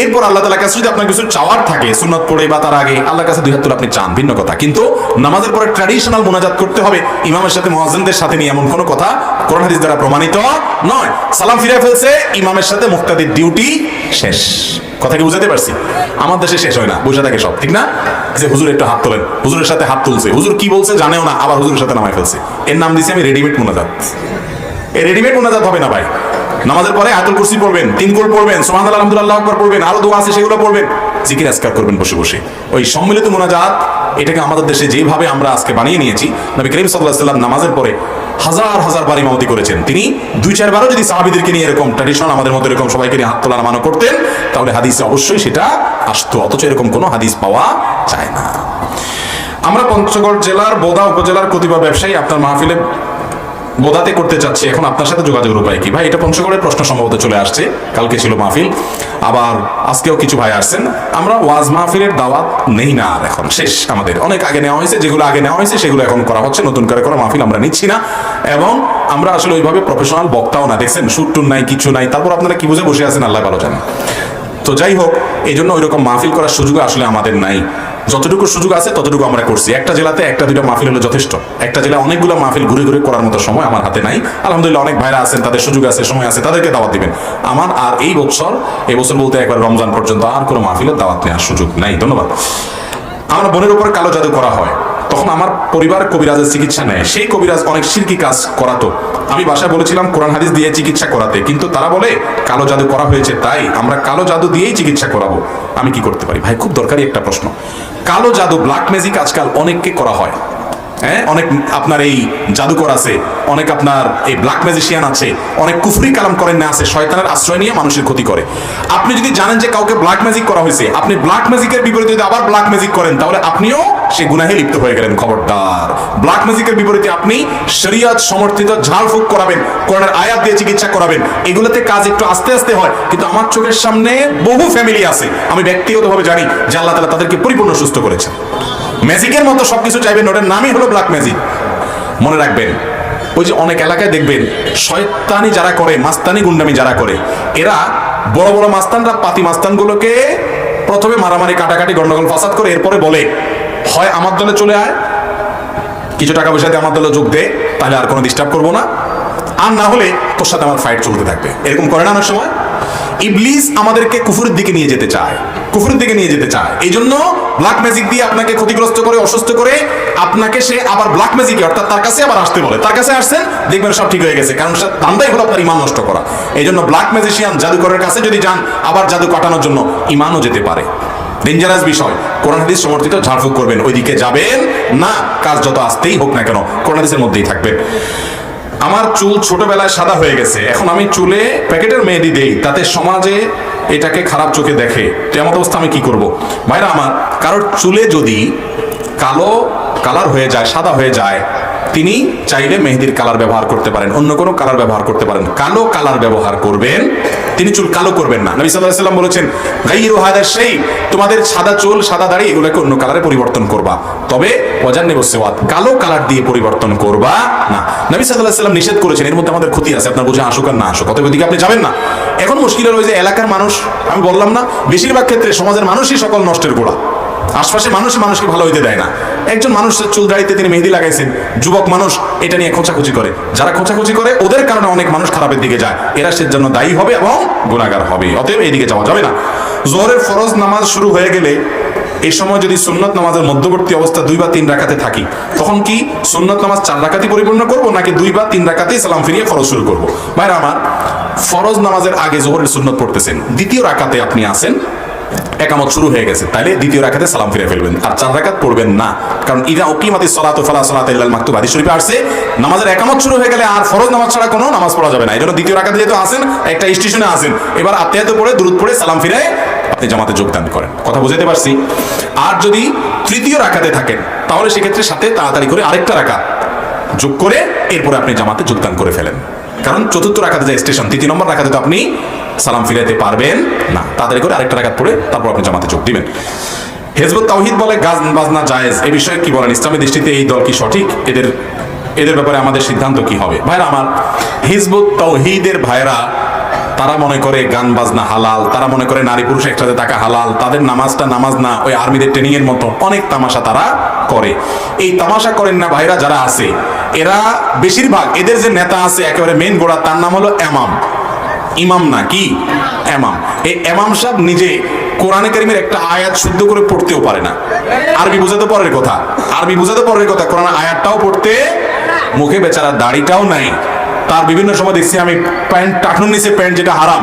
এরপর আল্লাহ তাআলার কাছে যদি আপনার কিছু চাওয়ার থাকে, সুন্নাত পড়ে বা তার আগে আল্লাহর কাছে দুই হাত তুলে আপনি চান, ভিন্ন কথা। কিন্তু নামাজের পরে ট্র্যাডিশনাল মোনাজাত করতে হবে ইমামের সাথে, মুয়াজ্জিনদের সাথে নিয়ে, এমন কোনো কথা কোরআন হাদিস দ্বারা প্রমাণিত নয়। সালাম ফিরে ফেলছে, ইমামের সাথে মুক্তাদির ডিউটি শেষ। কথা কি বুঝাতে পারছি? আমার দেশে শেষ হয় না, বসে থাকে সব, ঠিক না? যে হুজুর একটু হাত তোলেন, হুজুরের সাথে হাত তুলছে, হুজুর কি বলছে জানেও না, আবার হুজুরের সাথে নামায় ফেলছে। এর নাম দিছি আমি রেডিমেড মোনাজাত। এই রেডিমেড মোনাজাত হবে না ভাই। নামাজের পরে আয়াতুল কুরসি পড়বেন, 3 কুল পড়বেন, সুবহানাল্লাহ আলহামদুলিল্লাহ আল্লাহু আকবার পড়বেন, আরো দোয়া আছে সেগুলো পড়বেন, জিকির আজকার করবেন বসে বসে। ওই সম্মিলিত মোনাজাত, এটাকে আমাদের দেশে যেভাবে আমরা আজকে বানিয়ে নিয়েছি, নবী করিম সাল্লাল্লাহু আলাইহি ওয়াসাল্লাম নামাজের পরে হাজার হাজার বার ইমামতি করেছেন। তিনি 2-4 বারও যদি সাহাবীদেরকে নিয়ে এরকম ট্র্যাডিশনাল আমাদের মতো এরকম সবাইকে নিয়ে হাত তোলা নামানো করতেন, তাহলে হাদিসে অবশ্যই সেটা আসতো। অথচ এরকম কোনো হাদিস পাওয়া যায় না। আমরা পঞ্চগড় জেলার বোদা উপজেলার কতিপয় ব্যবসায়ী আপনার মাহফিলে বোদাতে করতে চাচ্ছি, এখন আপনার সাথে যোগাযোগের উপায় কি? ভাই, এটা পঞ্চগড়ের প্রশ্ন সম্ভবত চলে আসছে, কালকে ছিল মাহফিল, আবার আজকেও কিছু ভাই আসছেন। আমরা ওয়াজ মাহফিলের দাওয়াত নেই না আর, এখন শেষ। আমাদের অনেক আগে নেওয়া হয়েছে, যেগুলো আগে নেওয়া হয়েছে সেগুলো এখন করা হচ্ছে, নতুন করে করা মাহফিল আমরা নিচ্ছি না। এবং আমরা আসলে ওইভাবে প্রফেশনাল বক্তাও না, দেখছেন শুট টুন নাই, কিছু নাই। তারপর আপনারা কি বুঝে বসে আছেন আল্লাহ ভালো জানেন। তো যাই হোক, এই জন্য ওইরকম মাহফিল করার সুযোগ আসলে আমাদের নাই। যতটুকু সুযোগ আছে ততটুকু আমরা করছি। একটা জেলাতে 1-2টা মাহফিল হলে যথেষ্ট। একটা জেলায় অনেকগুলো মাহফিল ঘুরে ঘুরে করার মতো সময় আমার হাতে নাই। আলহামদুলিল্লাহ অনেক ভাইরা আছেন, তাদের সুযোগ আছে, সময় আছে, তাদেরকে দাওয়াত দিবেন। আমার আর এই বছর বলতে একবার রমজান পর্যন্ত আর কোনো মাহফিলের দাওয়াত নেওয়ার সুযোগ নাই। ধন্যবাদ। আমার বোনের উপর কালো জাদু করা হয়, তখন আমার পরিবার কবিরাজের চিকিৎসা নেয়। সেই কবিরাজ অনেক শিরকি কাজ করাতো। আমি বাসায় বলেছিলাম কোরআন হাদিস দিয়ে চিকিৎসা করাতে, কিন্তু তারা বলে কালো জাদু করা হয়েছে, তাই আমরা কালো জাদু দিয়েই চিকিৎসা করাবো। আমি কি করতে পারি? ভাই, খুব দরকারি একটা প্রশ্ন। কালো জাদু, ব্ল্যাক ম্যাজিক আজকাল অনেককে করা হয়। হ্যাঁ, অনেক আপনার এই জাদুকর আছে, অনেক আপনার এই ব্ল্যাক ম্যাজিশিয়ান আছে, অনেক কুফরি কালাম করেন না আছে, শয়তানের আশ্রয় নিয়ে মানুষের ক্ষতি করে। আপনি যদি জানেন যে কাউকে ব্ল্যাক ম্যাজিক করা হয়েছে, আপনি ব্ল্যাক ম্যাজিকের বিপরীতে যদি আবার ব্ল্যাক ম্যাজিক করেন, তাহলে আপনিও সে গুনাহে লিপ্ত হয়ে গেলেন। খবরদার। ব্ল্যাক ম্যাজিকের বিপরীতে আপনি শরিয়ত সমর্থিত ঝাড়ফুঁক করাবেন, কোরআনের আয়াত দিয়ে চিকিৎসা করাবেন। এগুলোতে কাজ একটু আস্তে আস্তে হয়, কিন্তু আমার চোখের সামনে বহু ফ্যামিলি আছে, আমি ব্যক্তিগতভাবে জানি যে আল্লাহ তাআলা তাদেরকে পরিপূর্ণ সুস্থ করেছেন। ম্যাজিকের মতো সবকিছু চাইবেন, ওটার নামই হলো ব্ল্যাক ম্যাজিক। মনে রাখবেন, ওই যে অনেক এলাকায় দেখবেন শয়তানি যারা করে, মাস্তানি গুন্ডামি যারা করে, এরা বড় বড় মাস্তানরা পাতি মাস্তানগুলোকে প্রথমে মারামারি, কাটাকাটি, গন্ডগোল, ফাসাদ করে এরপরে বলে হয় আমার দলে চলে আয়, কিছু টাকা পয়সা দিয়ে আমার দলে যোগ দে, তাহলে আর কোনো ডিস্টার্ব করবো না, আর না হলে তোর সাথে আমার ফাইট চলতে থাকবে। এরকম করে না অনেক সময়? ইবলিস আমাদেরকে কুফরের দিকে নিয়ে যেতে চায়, কুফরের দিকে নিয়ে যেতে চায়। এই জন্য ব্ল্যাক ম্যাজিক দিয়ে আপনাকে ক্ষতিগ্রস্ত করে, অসুস্থ করে, আপনাকে সে আবার ব্ল্যাক ম্যাজিকে, অর্থাৎ তার কাছে আবার আসতে বলে। তার কাছে আসছেন, দেখবেন সব ঠিক হয়ে গেছে, কারণ ধান্দাই হলো আপনার ইমান নষ্ট করা। এই জন্য ব্ল্যাক ম্যাজিশিয়ান, জাদুকরের কাছে যদি যান আবার জাদু কাটানোর জন্য, ইমানও যেতে পারে। ডেঞ্জারাস বিষয়। কোরআন হাদিস সমর্থিত ঝাড়ফুঁক করবেন, ওইদিকে যাবেন না। কাজ যত আসতেই হোক না কেন, কোরআন হাদিসের মধ্যেই থাকবেন। আমার চুল ছোটবেলায় সাদা হয়ে গেছে, এখন আমি চুলে প্যাকেটের মেহেদি দেই, তাতে সমাজে এটাকে খারাপ চোখে দেখে, তো এমন অবস্থা আমি কি করব? ভাইরা আমার, কারোর চুলে যদি কালো কালার হয়ে যায়, সাদা হয়ে যায়, তিনি চাইলে মেহেদির কালার ব্যবহার করতে পারেন, অন্য কোনো কালার ব্যবহার করতে পারেন। কালো কালার ব্যবহার করবেন তিনি চুল কালো করবেন না। নবী সাল্লাল্লাহু আলাইহি ওয়াসাল্লাম বলেছেন গায়রু হাদা শাই, তোমাদের সাদা চুল সাদা দাড়ি এগুলোকে অন্য কালারে পরিবর্তন করবা, তবে ওয়াজান্নিবু সাওয়াত, কালো কালার দিয়ে পরিবর্তন করবা না। নবী সাল্লাল্লাহু আলাইহি ওয়াসাল্লাম নিষেধ করেছেন, এর মধ্যে আমাদের ক্ষতি আছে, আপনার বুঝে আসুক আর না আসুক, অতএব ওদিকে আপনি যাবেন না। এখন মুশকিল হলো যে এলাকার মানুষ, আমি বললাম না বেশিরভাগ ক্ষেত্রে সমাজের মানুষই সকল নষ্টের গোড়া, আশপাশে মানুষকে ভালো হইতে দেয় না। একজন মানুষের চুল দাড়িতে তিনি মেহেদি লাগাইছেন, যুবক মানুষ এটা নিয়ে খোঁচাখুচি করে, যারা খোঁচাখুচি করে ওদের কারণে অনেক মানুষ খারাপের দিকে যায়, এরা সে জন্য দায়ী হবে এবং গুনাহগার হবে, অতএব এইদিকে যাওয়া যাবে না। জোহরের ফরজ নামাজ শুরু হয়ে গেলে এই সময় যদি সুন্নত নামাজের মধ্যবর্তী অবস্থা 2 বা 3 রাকাতে থাকি, তখন কি সুন্নত নামাজ 4 রাকাতই পরিপূর্ণ করব নাকি 2 বা 3 রাকাতেই সালাম ফিরিয়ে ফরজ শুরু করব? ভাইরা আমার, ফরজ নামাজের আগে জোহরের সুন্নত পড়তেছেন, দ্বিতীয় রাকাতে আপনি আছেন, একামত শুরু হয়ে গেছে, তাহলে দ্বিতীয় রাকাতে সালাম ফিরে ফেলবেন, আর 4 রাকাত পড়বেন না। কারণ ইদা উকিমাতিস সালাতু ফালা সালাতা ইল্লাল মাকতুবা, হাদিস শরীফে আসছে নামাজের একামত শুরু হয়ে গেলে আর ফরজ নামাজ ছাড়া কোনো নামাজ পড়া যাবে না। এজন্য দ্বিতীয় রাকাতে যেহেতু আছেন, একটা স্টেশনে আছেন, এবার আত্তাহিয়াত পড়ে দুরূদ পড়ে সালাম ফিরে আপনি জামাতে যোগদান করেন। কথা বুঝাতে পারছি? আর যদি তৃতীয় রাকাতে থাকেন, তাহলে সেক্ষেত্রে সাথে তাড়াতাড়ি করে আরেকটা রাকাত যোগ করে এরপরে আপনি জামাতে যোগদান করে ফেলেন। কারণ চতুর্থ রাকাতে যে স্টেশন, 3 নম্বর রাকাতে তো আপনি সালাম ফিরাইতে পারবেন না, তাড়াতাড়ি করে আরেকটা রাকাত পড়ে তারপর আপনি জামাতে যোগ দিবেন। হিজবুত তাওহীদ বলে গান বাজনা জায়েজ, এই বিষয়ে কি বলেন? ইসলামের দৃষ্টিতে এই দল কি সঠিক? এদের ব্যাপারে আমাদের সিদ্ধান্ত কি হবে? ভাইরা আমার, হিজবুত তাওহীদের ভাইরা তারা মনে করে গান বাজনা হালাল, তারা মনে করে নারী পুরুষ একসাথে থাকা হালাল, তাদের নামাজটা নামাজ না, ওই আর্মিদের ট্রেনিং এর মতো অনেক তামাশা তারা করে। এই তামাশা করেন না ভাইরা যারা আছে, এরা বেশিরভাগ এদের যে নেতা আছে একেবারে মেইন গোড়া, তার নাম হলো এমাম। ইমাম না কি এমাম। এই এমাম সাহেব নিজে কোরআনে কারীমের একটা আয়াত শুদ্ধ করে পড়তেও পারে না, আরবি বুঝাতে পরের কথা, কোরআন আয়াতটাও পড়তে, মুখে বেচারা দাড়িটাও নাই। তার বিভিন্ন সময় দেখছি আমি প্যান্ট টাকনুর নিচে প্যান্ট, যেটা হারাম,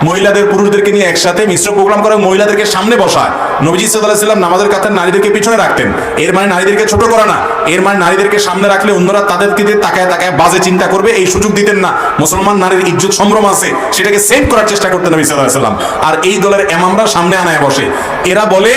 মহিলাদের পুরুষদেরকে নিয়ে একসাথে মিশ্র প্রোগ্রাম করে মহিলাদেরকে সামনে বসায়। নবীজি সাল্লাল্লাহু আলাইহি ওয়াসাল্লাম নামাজের কাতারে নারীদেরকে পিছনে রাখতেন। এর মানে নারীদেরকে ছোট করা না, এর মানে নারীদেরকে সামনে রাখলে অন্যরা তাদেরকে তাকায় তাকায় বাজে চিন্তা করবে, এই সুযোগ দিতেন না। মুসলমান নারীর ইজ্জত সম্ভ্রম আছে, সেটাকে সেভ করার চেষ্টা করতেন নবী সাল্লাল্লাহু আলাইহি ওয়াসাল্লাম। আর এই দলের ইমামরা সামনে আনায় বসে, এরা বলে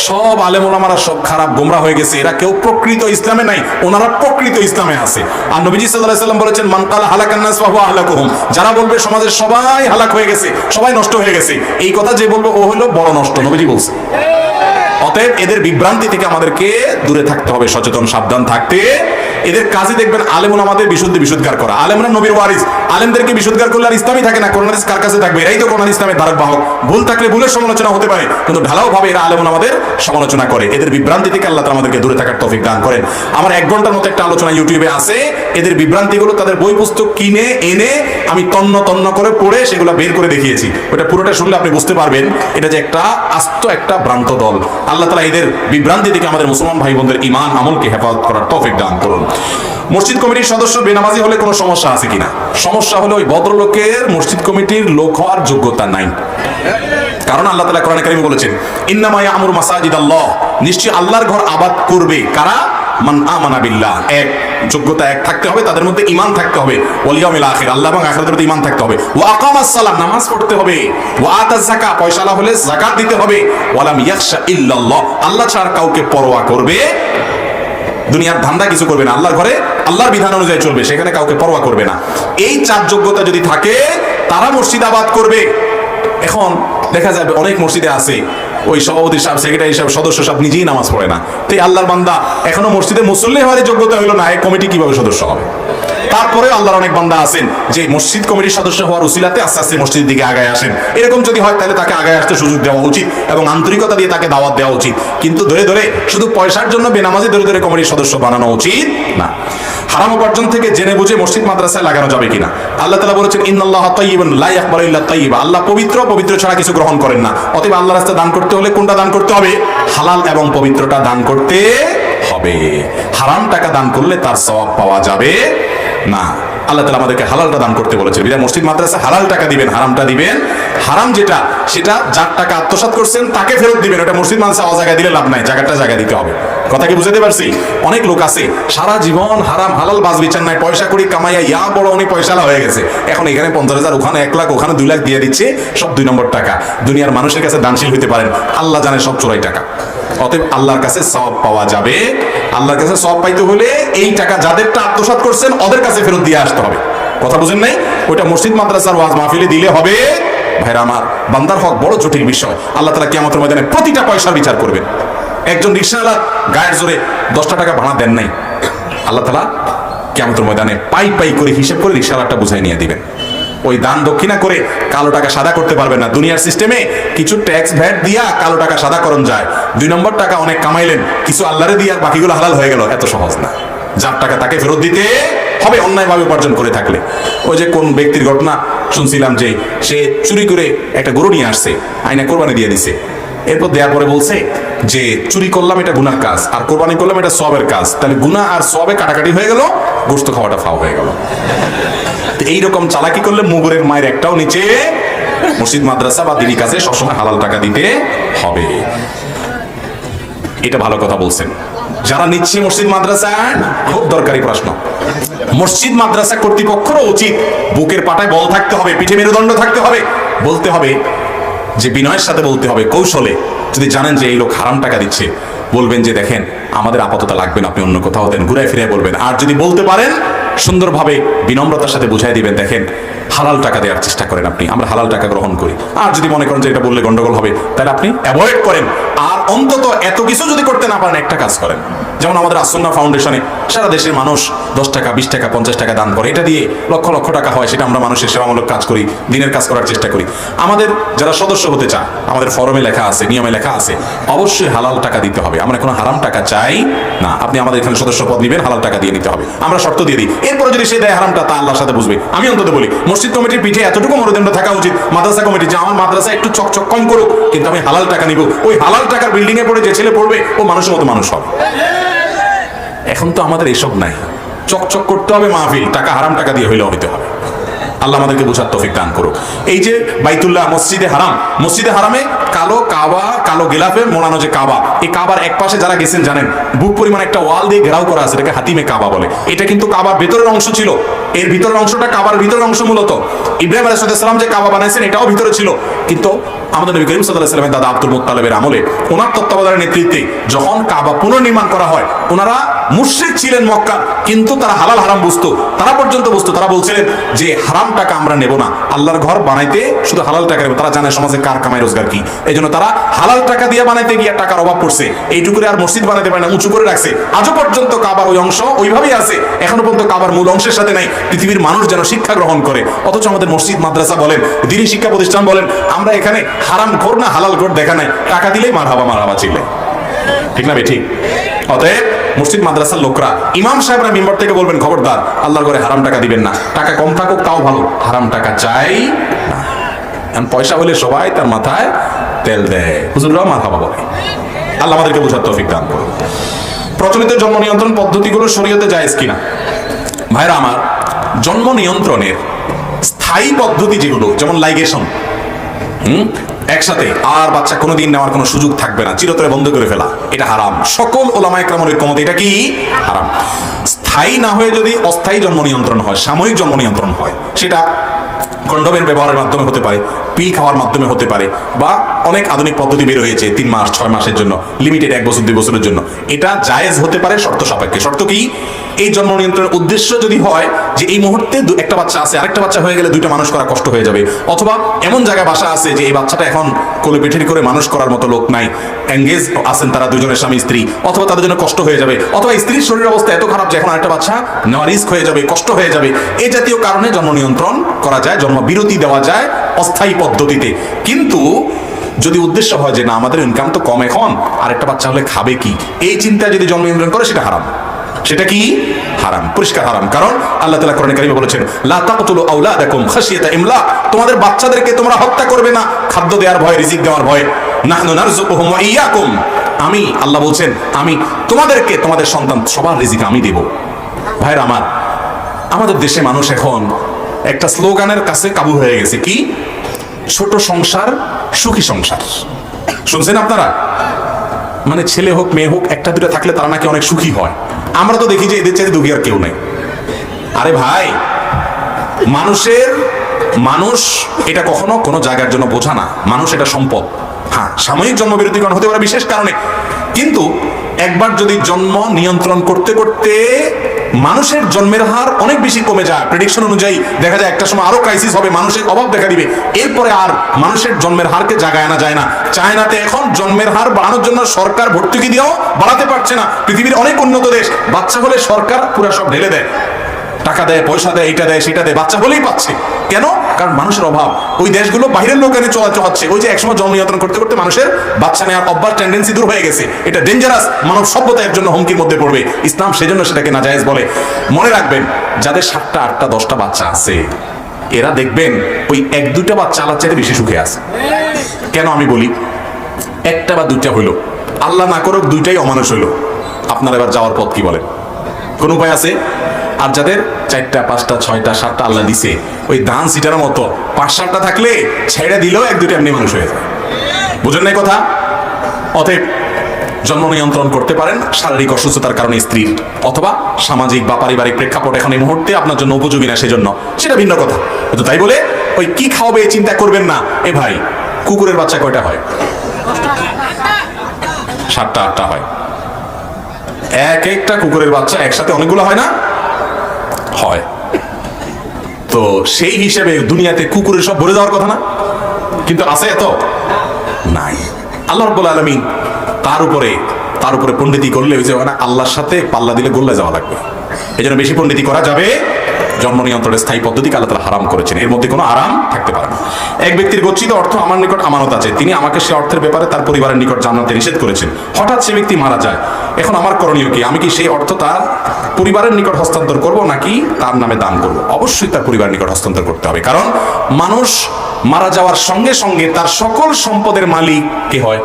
সব আলেম ওলামারা সব খারাপ গোমরা হয়ে গেছে, এরা কেউ প্রকৃত ইসলামে নাই, ওনারা প্রকৃত ইসলামে আছে। আর নবীজি সাল্লাল্লাহু আলাইহি ওয়াসাল্লাম বলেছেন মান কালা হালাকান নাস ওয়া হুয়া আহলাকুহুম, যারা বলবে সমাজের সবাই হালাক হয়ে গেছে, সবাই নষ্ট হয়ে গেছে, এই কথা যে বলবে ও হলো বড় নষ্ট, নবীজি বলছে। অতএব এদের বিভ্রান্তি থেকে আমাদেরকে দূরে থাকতে হবে, সচেতন সাবধান থাকতে। এদের কাজে দেখবেন আলেম ওলামাদের বিশুদ্ধার করা, আলেমরা নবীর ওয়ারিস, আলেমদেরকে বিশুদ্ধার করলে আর ইসলামই থাকে না, কোরআন হাদিস কার কাছে থাকবে? এরাই তো কোরআন ইসলামের ধারক বাহক। ভুল থাকলে ভুলের সমালোচনা হতে পারে, কিন্তু ঢালাও ভাবে এরা আলেম ওলামাদের সমালোচনা করে। এদের বিভ্রান্তি থেকে আল্লাহ তাআলা আমাদেরকে দূরে থাকার তৌফিক দান করেন। আমার 1 ঘন্টার মতো একটা আলোচনা ইউটিউবে আছে, এদের বিভ্রান্তিগুলো তাদের বই পুস্তক কিনে এনে আমি তন্ন করে পড়ে সেগুলো বের করে দেখিয়েছি। ওটা পুরোটা শুনলে আপনি বুঝতে পারবেন এটা যে একটা আস্ত একটা ভ্রান্ত দল। আল্লাহ তাআলা এদের বিভ্রান্তি থেকে আমাদের মুসলমান ভাই বোনদের ঈমান আমলকে হেফাজত করার তৌফিক দান করুন। মসজিদ কমিটির সদস্য বেনামাজি হলে কোনো সমস্যা আছে কিনা? সমস্যা হলো ওই ভদ্রলোকের মসজিদ কমিটির লোক হওয়ার যোগ্যতা নাই। কারণ আল্লাহ তাআলা কোরআনে কারীমে বলেছেন ইন্নামা ইয়ামুরু মাসাজিদাল্লাহ, নিশ্চয়ই আল্লাহর ঘর আবাদ করবে কারা? মান আমানা বিল্লাহ, এক যোগ্যতা এক থাকতে হবে, তাদের মধ্যে ঈমান থাকতে হবে, ওয়াল ইয়াউমিল আখির, আল্লাহ এবং আখিরাতের প্রতি ঈমান থাকতে হবে, ওয়া আকামাস সালাত, নামাজ পড়তে হবে, ওয়া আতাজ যাকাত, পয়সালা হলে যাকাত দিতে হবে, ওয়ালাম ইয়াখশা ইল্লাল্লাহ, আল্লাহ ছাড়া কাউকে পরোয়া করবে, দুনিয়ার ধান্দা কিছু করবে না, আল্লাহর ঘরে আল্লাহর বিধান অনুযায়ী চলবে, সেখানে কাউকে পরোয়া করবে না। এই 4 যোগ্যতা যদি থাকে তারা মসজিদ আবাদ করবে। এখন দেখা যাবে অনেক মসজিদে আছে ওই সভাপতি সাহেব, সেক্রেটারি সাহেব, সদস্য সাহেব নিজেই নামাজ পড়ে না, তো আল্লাহর বান্দা এখনো মসজিদে মুসল্লি হওয়ার যোগ্যতা হলো না, এই কমিটি কিভাবে সদস্য হবে? তারপরে আল্লাহর অনেক বান্দা আছেন যে মসজিদ কমিটির সদস্য হওয়ার উসিলাতে আস্তে আস্তে মসজিদের দিকে আগায় আসেন। এরকম যদি হয় তাহলে তাকে আগায় আসতে সুযোগ দেওয়া উচিত এবং আন্তরিকতা দিয়ে তাকে দাওয়াত দেওয়া উচিত, কিন্তু ধরে শুধু পয়সার জন্য বেনামাজি ধরে কমিটির সদস্য বানানো উচিত না। হারাম উপার্জন থেকে জেনে বুঝে মসজিদ মাদ্রাসায় লাগানো যাবে কিনা? আল্লাহ তাআলা বলেছেন ইন্নাল্লাহা তাইয়্যিবুন লা ইয়াকবালু ইল্লা তাইয়্যিবা, আল্লাহ পবিত্র ছাড়া কিছু গ্রহণ করেন না। অতএব আল্লাহর রাস্তায় দান করতে হলে কোনটা দান করতে হবে? হালাল এবং পবিত্রটা দান করতে হবে। হারাম টাকা দান করলে তার সওয়াব পাওয়া যাবে না। আল্লাহ তাআলা আমাদেরকে হালালটা দান করতে বলেছেন, বিধায় মসজিদ মাদ্রাসা হালাল টাকা দিবেন, হারামটা দিবেন। হারাম যেটা সেটা যার টাকা আত্মসাৎ করছেন তাকে ফেরত দিবেন, ওটা মসজিদ মাদ্রাসা অজায়গায় দিলে লাভ নাই, জায়গাটা জায়গা দিতে হবে। কথা কি বুঝতে পারছি? অনেক লোক আছে সারা জীবন হারাম হালাল বাজ বিচার নাই, পয়সা করি কামাইয়া ইয়া বড় অনেক পয়সালা হয়ে গেছে, এখন এখানে 50,000, ওখানে 1 লাখ, ওখানে 2 লাখ দিয়ে দিচ্ছে, সব 2 নম্বর টাকা। দুনিয়ার মানুষের কাছে দানশীল হইতে পারেন, আল্লাহ জানে সব চোরাই টাকা। অতএব আল্লাহর কাছে সওয়াব পাওয়া যাবে। আল্লাহর কাছে সওয়াব পাইতে হলে এই টাকা যাদেরটা আত্মসাৎ করছেন ওদের কাছে ফেরত দিয়ে আসতে হবে। কথা বুঝেন নাই? ওইটা মসজিদ মাদ্রাসার ওয়াজ মাহফিলে দিলে হবে ভাইরা আমার, বান্দার হক বড় জটিল বিষয়। আল্লাহ তাআলা কিয়ামতের ময়দানে প্রতিটা পয়সার বিচার করবেন। একজন রিকশাওয়ালা গায়ের জোরে 10টা টাকা ভাড়া দেন নাই, আল্লাহ তাআলা কিয়ামতের ময়দানে পাই পাই করে হিসাব করে রিকশাওয়ালাটা বুঝাই নিয়ে দিবেন। ওই দান দক্ষিণা করে কালো টাকা সাদা করতে পারবেন না। দুনিয়ার সিস্টেমে কিছু ট্যাক্স ভ্যাট দিয়া কালো টাকা সাদা করণ যায়। 2 নম্বর টাকা অনেক কামাইলেন, কিছু আল্লাহরে দিয়ে আর বাকিগুলো হালাল হয়ে গেল, এত সহজ না। যার টাকা তাকে ফেরত দিতে হবে অন্যায়ভাবে উপার্জন করে থাকলে। ওই যে কোন ব্যক্তির ঘটনা শুনছিলাম যে সে চুরি করে একটা গরু নিয়ে আসছে, আইনা কোরবানি দিয়ে দিছে। এরপর দেওয়ার পরে বলছে যে চুরি করলাম এটা গুনার কাজ, আর কোরবানি করলাম এটা সওয়াবের কাজ, তাহলে গুনাহ আর সওয়াবে কাটাকাটি হয়ে গেল, গোশত খাওয়াটা ফাও হয়ে গেল। এইরকম চালাকি করলে মুগুরের মায়ের একটাও নিচে। মসজিদ মাদ্রাসা বা দিনী কাজে সবসময় হালাল টাকা দিতে হবে, এটা ভালো কথা বলছেন। যারা নিচ্ছে মসজিদ মাদ্রাসা, খুব দরকারি প্রশ্ন। মসজিদ মাদ্রাসা কর্তৃপক্ষেরও উচিত বুকের পাটায় বল থাকতে হবে, পিঠে মেরুদণ্ড থাকতে হবে, বলতে হবে যে বিনয়ের সাথে বলতে হবে, কৌশলে। যদি জানেন যে এই লোক হারাম টাকা দিচ্ছে, বলবেন যে দেখেন আমাদের আপাতত লাগবে না, আপনি অন্য কোথাও দেন, ঘুরে ফিরে বলবেন। আর যদি বলতে পারেন সুন্দরভাবে বিনম্রতার সাথে বুঝাই দিবেন, দেখেন হালাল টাকা দেওয়ার চেষ্টা করেন আপনি, আমরা হালাল টাকা গ্রহণ করি। আর যদি মনে করেন যে এটা বললে গন্ডগোল হবে, তাহলে আপনি অ্যাভয়েড করেন। আর অন্তত এত কিছু যদি করতে না পারেন, একটা কাজ করেন। যেমন আমাদের আসন্না ফাউন্ডেশনে সারা দেশের মানুষ 10 টাকা 20 টাকা 50 টাকা দান করে, এটা দিয়ে লক্ষ লক্ষ টাকা হয়, সেটা আমরা মানুষের সেবামূলক কাজ করি, দিনের কাজ করার চেষ্টা করি। আমাদের যারা সদস্য হতে চায়, আমাদের ফরমে লেখা আছে, নিয়মে লেখা আছে, অবশ্যই হালাল টাকা দিতে হবে। আমরা কোনো হারাম টাকা চাই না। আপনি আমাদের এখানে সদস্য পদ নেবেন, হালাল টাকা দিয়ে নিতে হবে, আমরা শর্ত দিয়ে দিই। এরপরে যদি সে দেয় হারামটা, তা আল্লাহর সাথে বুঝবে। আমি অন্তত বলি মসজিদ কমিটির পিঠে এতটুকু মনোদণ্ড থাকা উচিত, মাদ্রাসা কমিটি, যে আমার মাদ্রাসা একটু চকচক কম করুক, কিন্তু আমি হালাল টাকা নিব। ওই হালাল টাকার বিল্ডিং এ পড়ে যে ছেলে পড়বে, ও মানুষের মতো মানুষ হবে। এখন তো আমাদের এসব নাই, চকচক করতে হবে মাহফিল, টাকা হারাম টাকা দিয়ে হইলেও হইতে হবে। আল্লাহ আমাদেরকে বোঝার তৌফিক দান করুক। এই যে বাইতুল্লাহ, মসজিদে হারাম, মসজিদে হারামে কালো কাবা, কালো গিলাফে মোড়ানো যে কাবা, এই কাবার এক পাশে যারা গেছেন জানেন, বুক পরিমাণ একটা ওয়াল দিয়ে ঘেরাও করা আছে, এটাকে হাতিমে কাবা বলে। এটা কিন্তু কাবার ভেতরের অংশ ছিল, এর ভিতরের অংশটা কাবার ভিতরের অংশ। মূলত ইব্রাহিম আলাইহিস সালাম যে কাবা বানাইছেন, এটাও ভিতরে ছিল। কিন্তু আমাদের নবী করিম সাল্লাল্লাহু আলাইহি ওয়াসাল্লামের দাদা আব্দুল মুত্তালিবের আমলে, ওনার তত্ত্বাবধানের নেতৃত্বে যখন কাবা পুনর্নির্মাণ করা হয়, ওনারা মুশরিক ছিলেন মক্কা, কিন্তু তারা হালাল হারাম বুঝতো, তারা পর্যন্ত বুঝতো। তারা বলছিলেন যে হারাম টাকা আমরা নেব না, আল্লাহর ঘর বানাইতে শুধু হালাল টাকা নেব। তারা জানে সমাজে কার কামাই রোজগার কি, এই জন্য তারা হালাল টাকা দিয়ে বানাইতে গিয়ে টাকার অভাব পড়ছে, এইটুকুরে আর মসজিদ বানাইতে পারে না, উঁচু করে রাখছে। আজও পর্যন্ত কাবার ওই অংশ ওইভাবেই আছে, এখনো পর্যন্ত কাবার মূল অংশের সাথে নাই। পৃথিবীর মানুষ যেন শিক্ষা গ্রহণ করে, অথচ আমাদের মসজিদ মাদ্রাসা বলেন, দ্বীনি শিক্ষা প্রতিষ্ঠান বলেন, আমরা এখানে হারাম ঘর না হালাল ঘর দেখা নাই, টাকা দিলেই মারহাবা চিল্লে, ঠিক না? ঠিক। অতএব মসজিদ মাদ্রাসার লোকরা, ইমাম সাহেবরা মিম্বর থেকে বলবেন, খবরদার আল্লাহর ঘরে হারাম টাকা দিবেন না, টাকা কম থাকুক তাও ভালো, হারাম টাকা চাই না। পয়সা হলে সবাই তার মাথায় তেল দেয়, হুজুররাও মারহাবা বলে। আল্লাহ আমাদেরকে বোঝার তৌফিক দান করুন। প্রচলিত জন্ম নিয়ন্ত্রণ পদ্ধতিগুলো শরীয়তে জায়েজ কিনা? ভাইরা আমার, জন্ম নিয়ন্ত্রণের স্থায়ী পদ্ধতি যেগুলো, যেমন লাইগেশন, একসাথে আর বাচ্চা কোনোদিন নেওয়ার কোনো সুযোগ থাকবে না, চিরতরে বন্ধ করে ফেলা, এটা হারাম। সকল ওলামায়ে কেরামের ঐক্যমত, এটা কি হারাম। স্থায়ী না হয়ে যদি অস্থায়ী জন্ম নিয়ন্ত্রণ হয়, সাময়িক জন্ম নিয়ন্ত্রণ হয়, সেটা কন্ডোমের ব্যবহারের মাধ্যমে হতে পারে, পিল খাওয়ার মাধ্যমে হতে পারে, বা অনেক আধুনিক পদ্ধতি বের হয়েছে 3 মাস 6 মাসের জন্য, লিমিটেড 1 বছর 2 বছরের জন্য। এটা জায়েজ হতে পারে শর্ত সাপেক্ষে। শর্ত কি? এই জন্ম নিয়ন্ত্রণের উদ্দেশ্য যদি হয় যে এই মুহূর্তে একটা বাচ্চা আছে, আরেকটা বাচ্চা হয়ে গেলে 2টা মানুষ করা কষ্ট হয়ে যাবে, অথবা এমন জায়গায় বাসা আছে যে এই বাচ্চাটা এখন কোলে পিঠে করে মানুষ করার মতো লোক নাই, এঙ্গেজ আছেন তারা দুজনের স্বামী স্ত্রী, অথবা তাদের জন্য কষ্ট হয়ে যাবে, অথবা স্ত্রীর শরীর অবস্থা এত খারাপ যে এখন আরেকটা বাচ্চা নেওয়া রিস্ক হয়ে যাবে, কষ্ট হয়ে যাবে, এই জাতীয় কারণে জন্ম নিয়ন্ত্রণ করা যায়, জন্ম বিরতি দেওয়া যায় অস্থায়ী পদ্ধতিতে। কিন্তু যদি উদ্দেশ্য হয় যে না আমাদের ইনকাম তো কম, এখন আরেকটা বাচ্চা হলে খাবে কি, এই চিন্তায় যদি জন্ম নিয়ন্ত্রণ করে, সেটা হারাম। সেটা কি? হারাম, পরিষ্কার হারাম। কারণ আল্লাহ তাআলা কোরআনে কারিমে বলেছেন, লা তাকতুলু আওলাদাকুম খাশিয়াতা ইমলাক, তোমাদের বাচ্চাদেরকে তোমরা হত্যা করবে না খাদ্য দেওয়ার ভয়ে, রিজিক দেওয়ার ভয়ে। নাহনু নারযুকুহুম ওয়া ইয়্যাকুম, আমি আল্লাহ বলছেন আমি তোমাদেরকে, তোমাদের সন্তান সবার রিজিক আমি দেব। ভাইরা আমার, আমাদের দেশে মানুষ এখন একটা স্লোগানের কাছে কাবু হয়ে গেছে, কি? ছোট সংসার সুখী সংসার। শুনছেন আপনারা? মানে ছেলে হোক মেয়ে হোক, একটা দুটো থাকলে তারা নাকি অনেক সুখী হয়। আমরা তো দেখি যে এদের চাইতে দুঃখী আর কেউ নেই। আরে ভাই, মানুষ এটা কখনো কোনো জায়গার জন্য বোঝা না, মানুষ এটা সম্পদ। হ্যাঁ, সাময়িক জন্মবিরতিকরণ হতে পারে বিশেষ কারণে, কিন্তু একবার যদি জন্ম নিয়ন্ত্রণ করতে করতে মানুষের জন্মের হার অনেক বেশি কমে যায়, প্রেডিকশন অনুযায়ী দেখা যায় একটা সময় আরো ক্রাইসিস হবে, মানুষের অভাব দেখা দিবে, এরপরে আর মানুষের জন্মের হারকে জাগায় আনা যায় না। চায়নাতে এখন জন্মের হার বাড়ানোর জন্য সরকার ভর্তুকি দিয়েও বাড়াতে পারছে না। পৃথিবীর অনেক উন্নত দেশ বাচ্চা হলে সরকার পুরো সব ঢেলে দেয়, টাকা দেয়, পয়সা দেয়, এটা দেয়, সেটা দেয়, বাচ্চা হলেই পাচ্ছে। কেন? কারণ মানুষের অভাব। ওই দেশগুলো বাইরের লোক এনে চলাচ্ছে। ওই যে একসময় জন্ম নিয়ন্ত্রণ করতে করতে মানুষের বাচ্চা নেওয়ার অভ্যাস টেন্ডেন্সি দূর হয়ে গেছে। এটা ডেঞ্জারাস, মানব সভ্যতার জন্য হুমকির মধ্যে পড়বে। ইসলাম সেজন্য সেটাকে নাজায়েজ বলে। মনে রাখবেন, যাদের 7টা 8টা 10টা বাচ্চা আছে, এরা দেখবেন ওই 1-2টা বাচ্চা আল্লাহর চাইতে বেশি সুখে আছে। কেন আমি বলি, 1টা বা 2টা হইলো, আল্লাহ না করুক 2টাই অমানুষ হইলো, আপনার এবার যাওয়ার পথ কি বলেন? কোন উপায় আছে? আর যাদের 4টা 5টা 6টা 7টা আল্লাহ দিছে, ওই ধান সিটার মতো 5-7টা থাকলে ছেড়ে দিলেও 1-2টা এমনি মানুষ হয়ে যায়। বুঝেন নাই কথা? অতএব জন্ম নিয়ন্ত্রণ করতে পারেন শারীরিক অসুস্থতার কারণে স্ত্রীর, অথবা সামাজিক বা পারিবারিক প্রেক্ষাপট এখন এই মুহূর্তে আপনার জন্য উপযোগী না, সেজন্য সেটা ভিন্ন কথা। কিন্তু তাই বলে ওই কি খাওয়াবে চিন্তা করবেন না। এ ভাই, কুকুরের বাচ্চা কয়টা হয়? 7টা 8টা হয়। এক একটা কুকুরের বাচ্চা একসাথে অনেকগুলো হয় না? হয়। তো সেই হিসেবে দুনিয়াতে কুকুরের সব ভরে যাওয়ার কথা না, কিন্তু আছে এত নাই। আল্লাহ রাব্বুল আলামিন তার উপরে পণ্ডিতি করলে ওই যে আল্লাহর সাথে পাল্লা দিলে গোল্লা যাওয়া লাগবে। এই জন্য বেশি পণ্ডিতি করা যাবে। জন্ম নিয়ন্ত্রণের স্থায়ী পদ্ধতিকে আল্লাহ তাআলা হারাম করেছেন, এর মধ্যে কোনো আরাম থাকতে পারে না। এক ব্যক্তির গচ্ছিত অর্থ আমার নিকট আমানত আছে, তিনি আমাকে সে অর্থের ব্যাপারে তার পরিবারের নিকট জানাতে নিষেধ করেছেন। হঠাৎ সে ব্যক্তি মারা যায়, এখন আমার করণীয় কি? আমি কি সেই অর্থ তার পরিবারের নিকট হস্তান্তর করব নাকি তার নামে দান করব? অবশ্যই তার পরিবারের নিকট হস্তান্তর করতে হবে, কারণ মানুষ মারা যাওয়ার সঙ্গে সঙ্গে তার সকল সম্পদের মালিক কে হয়?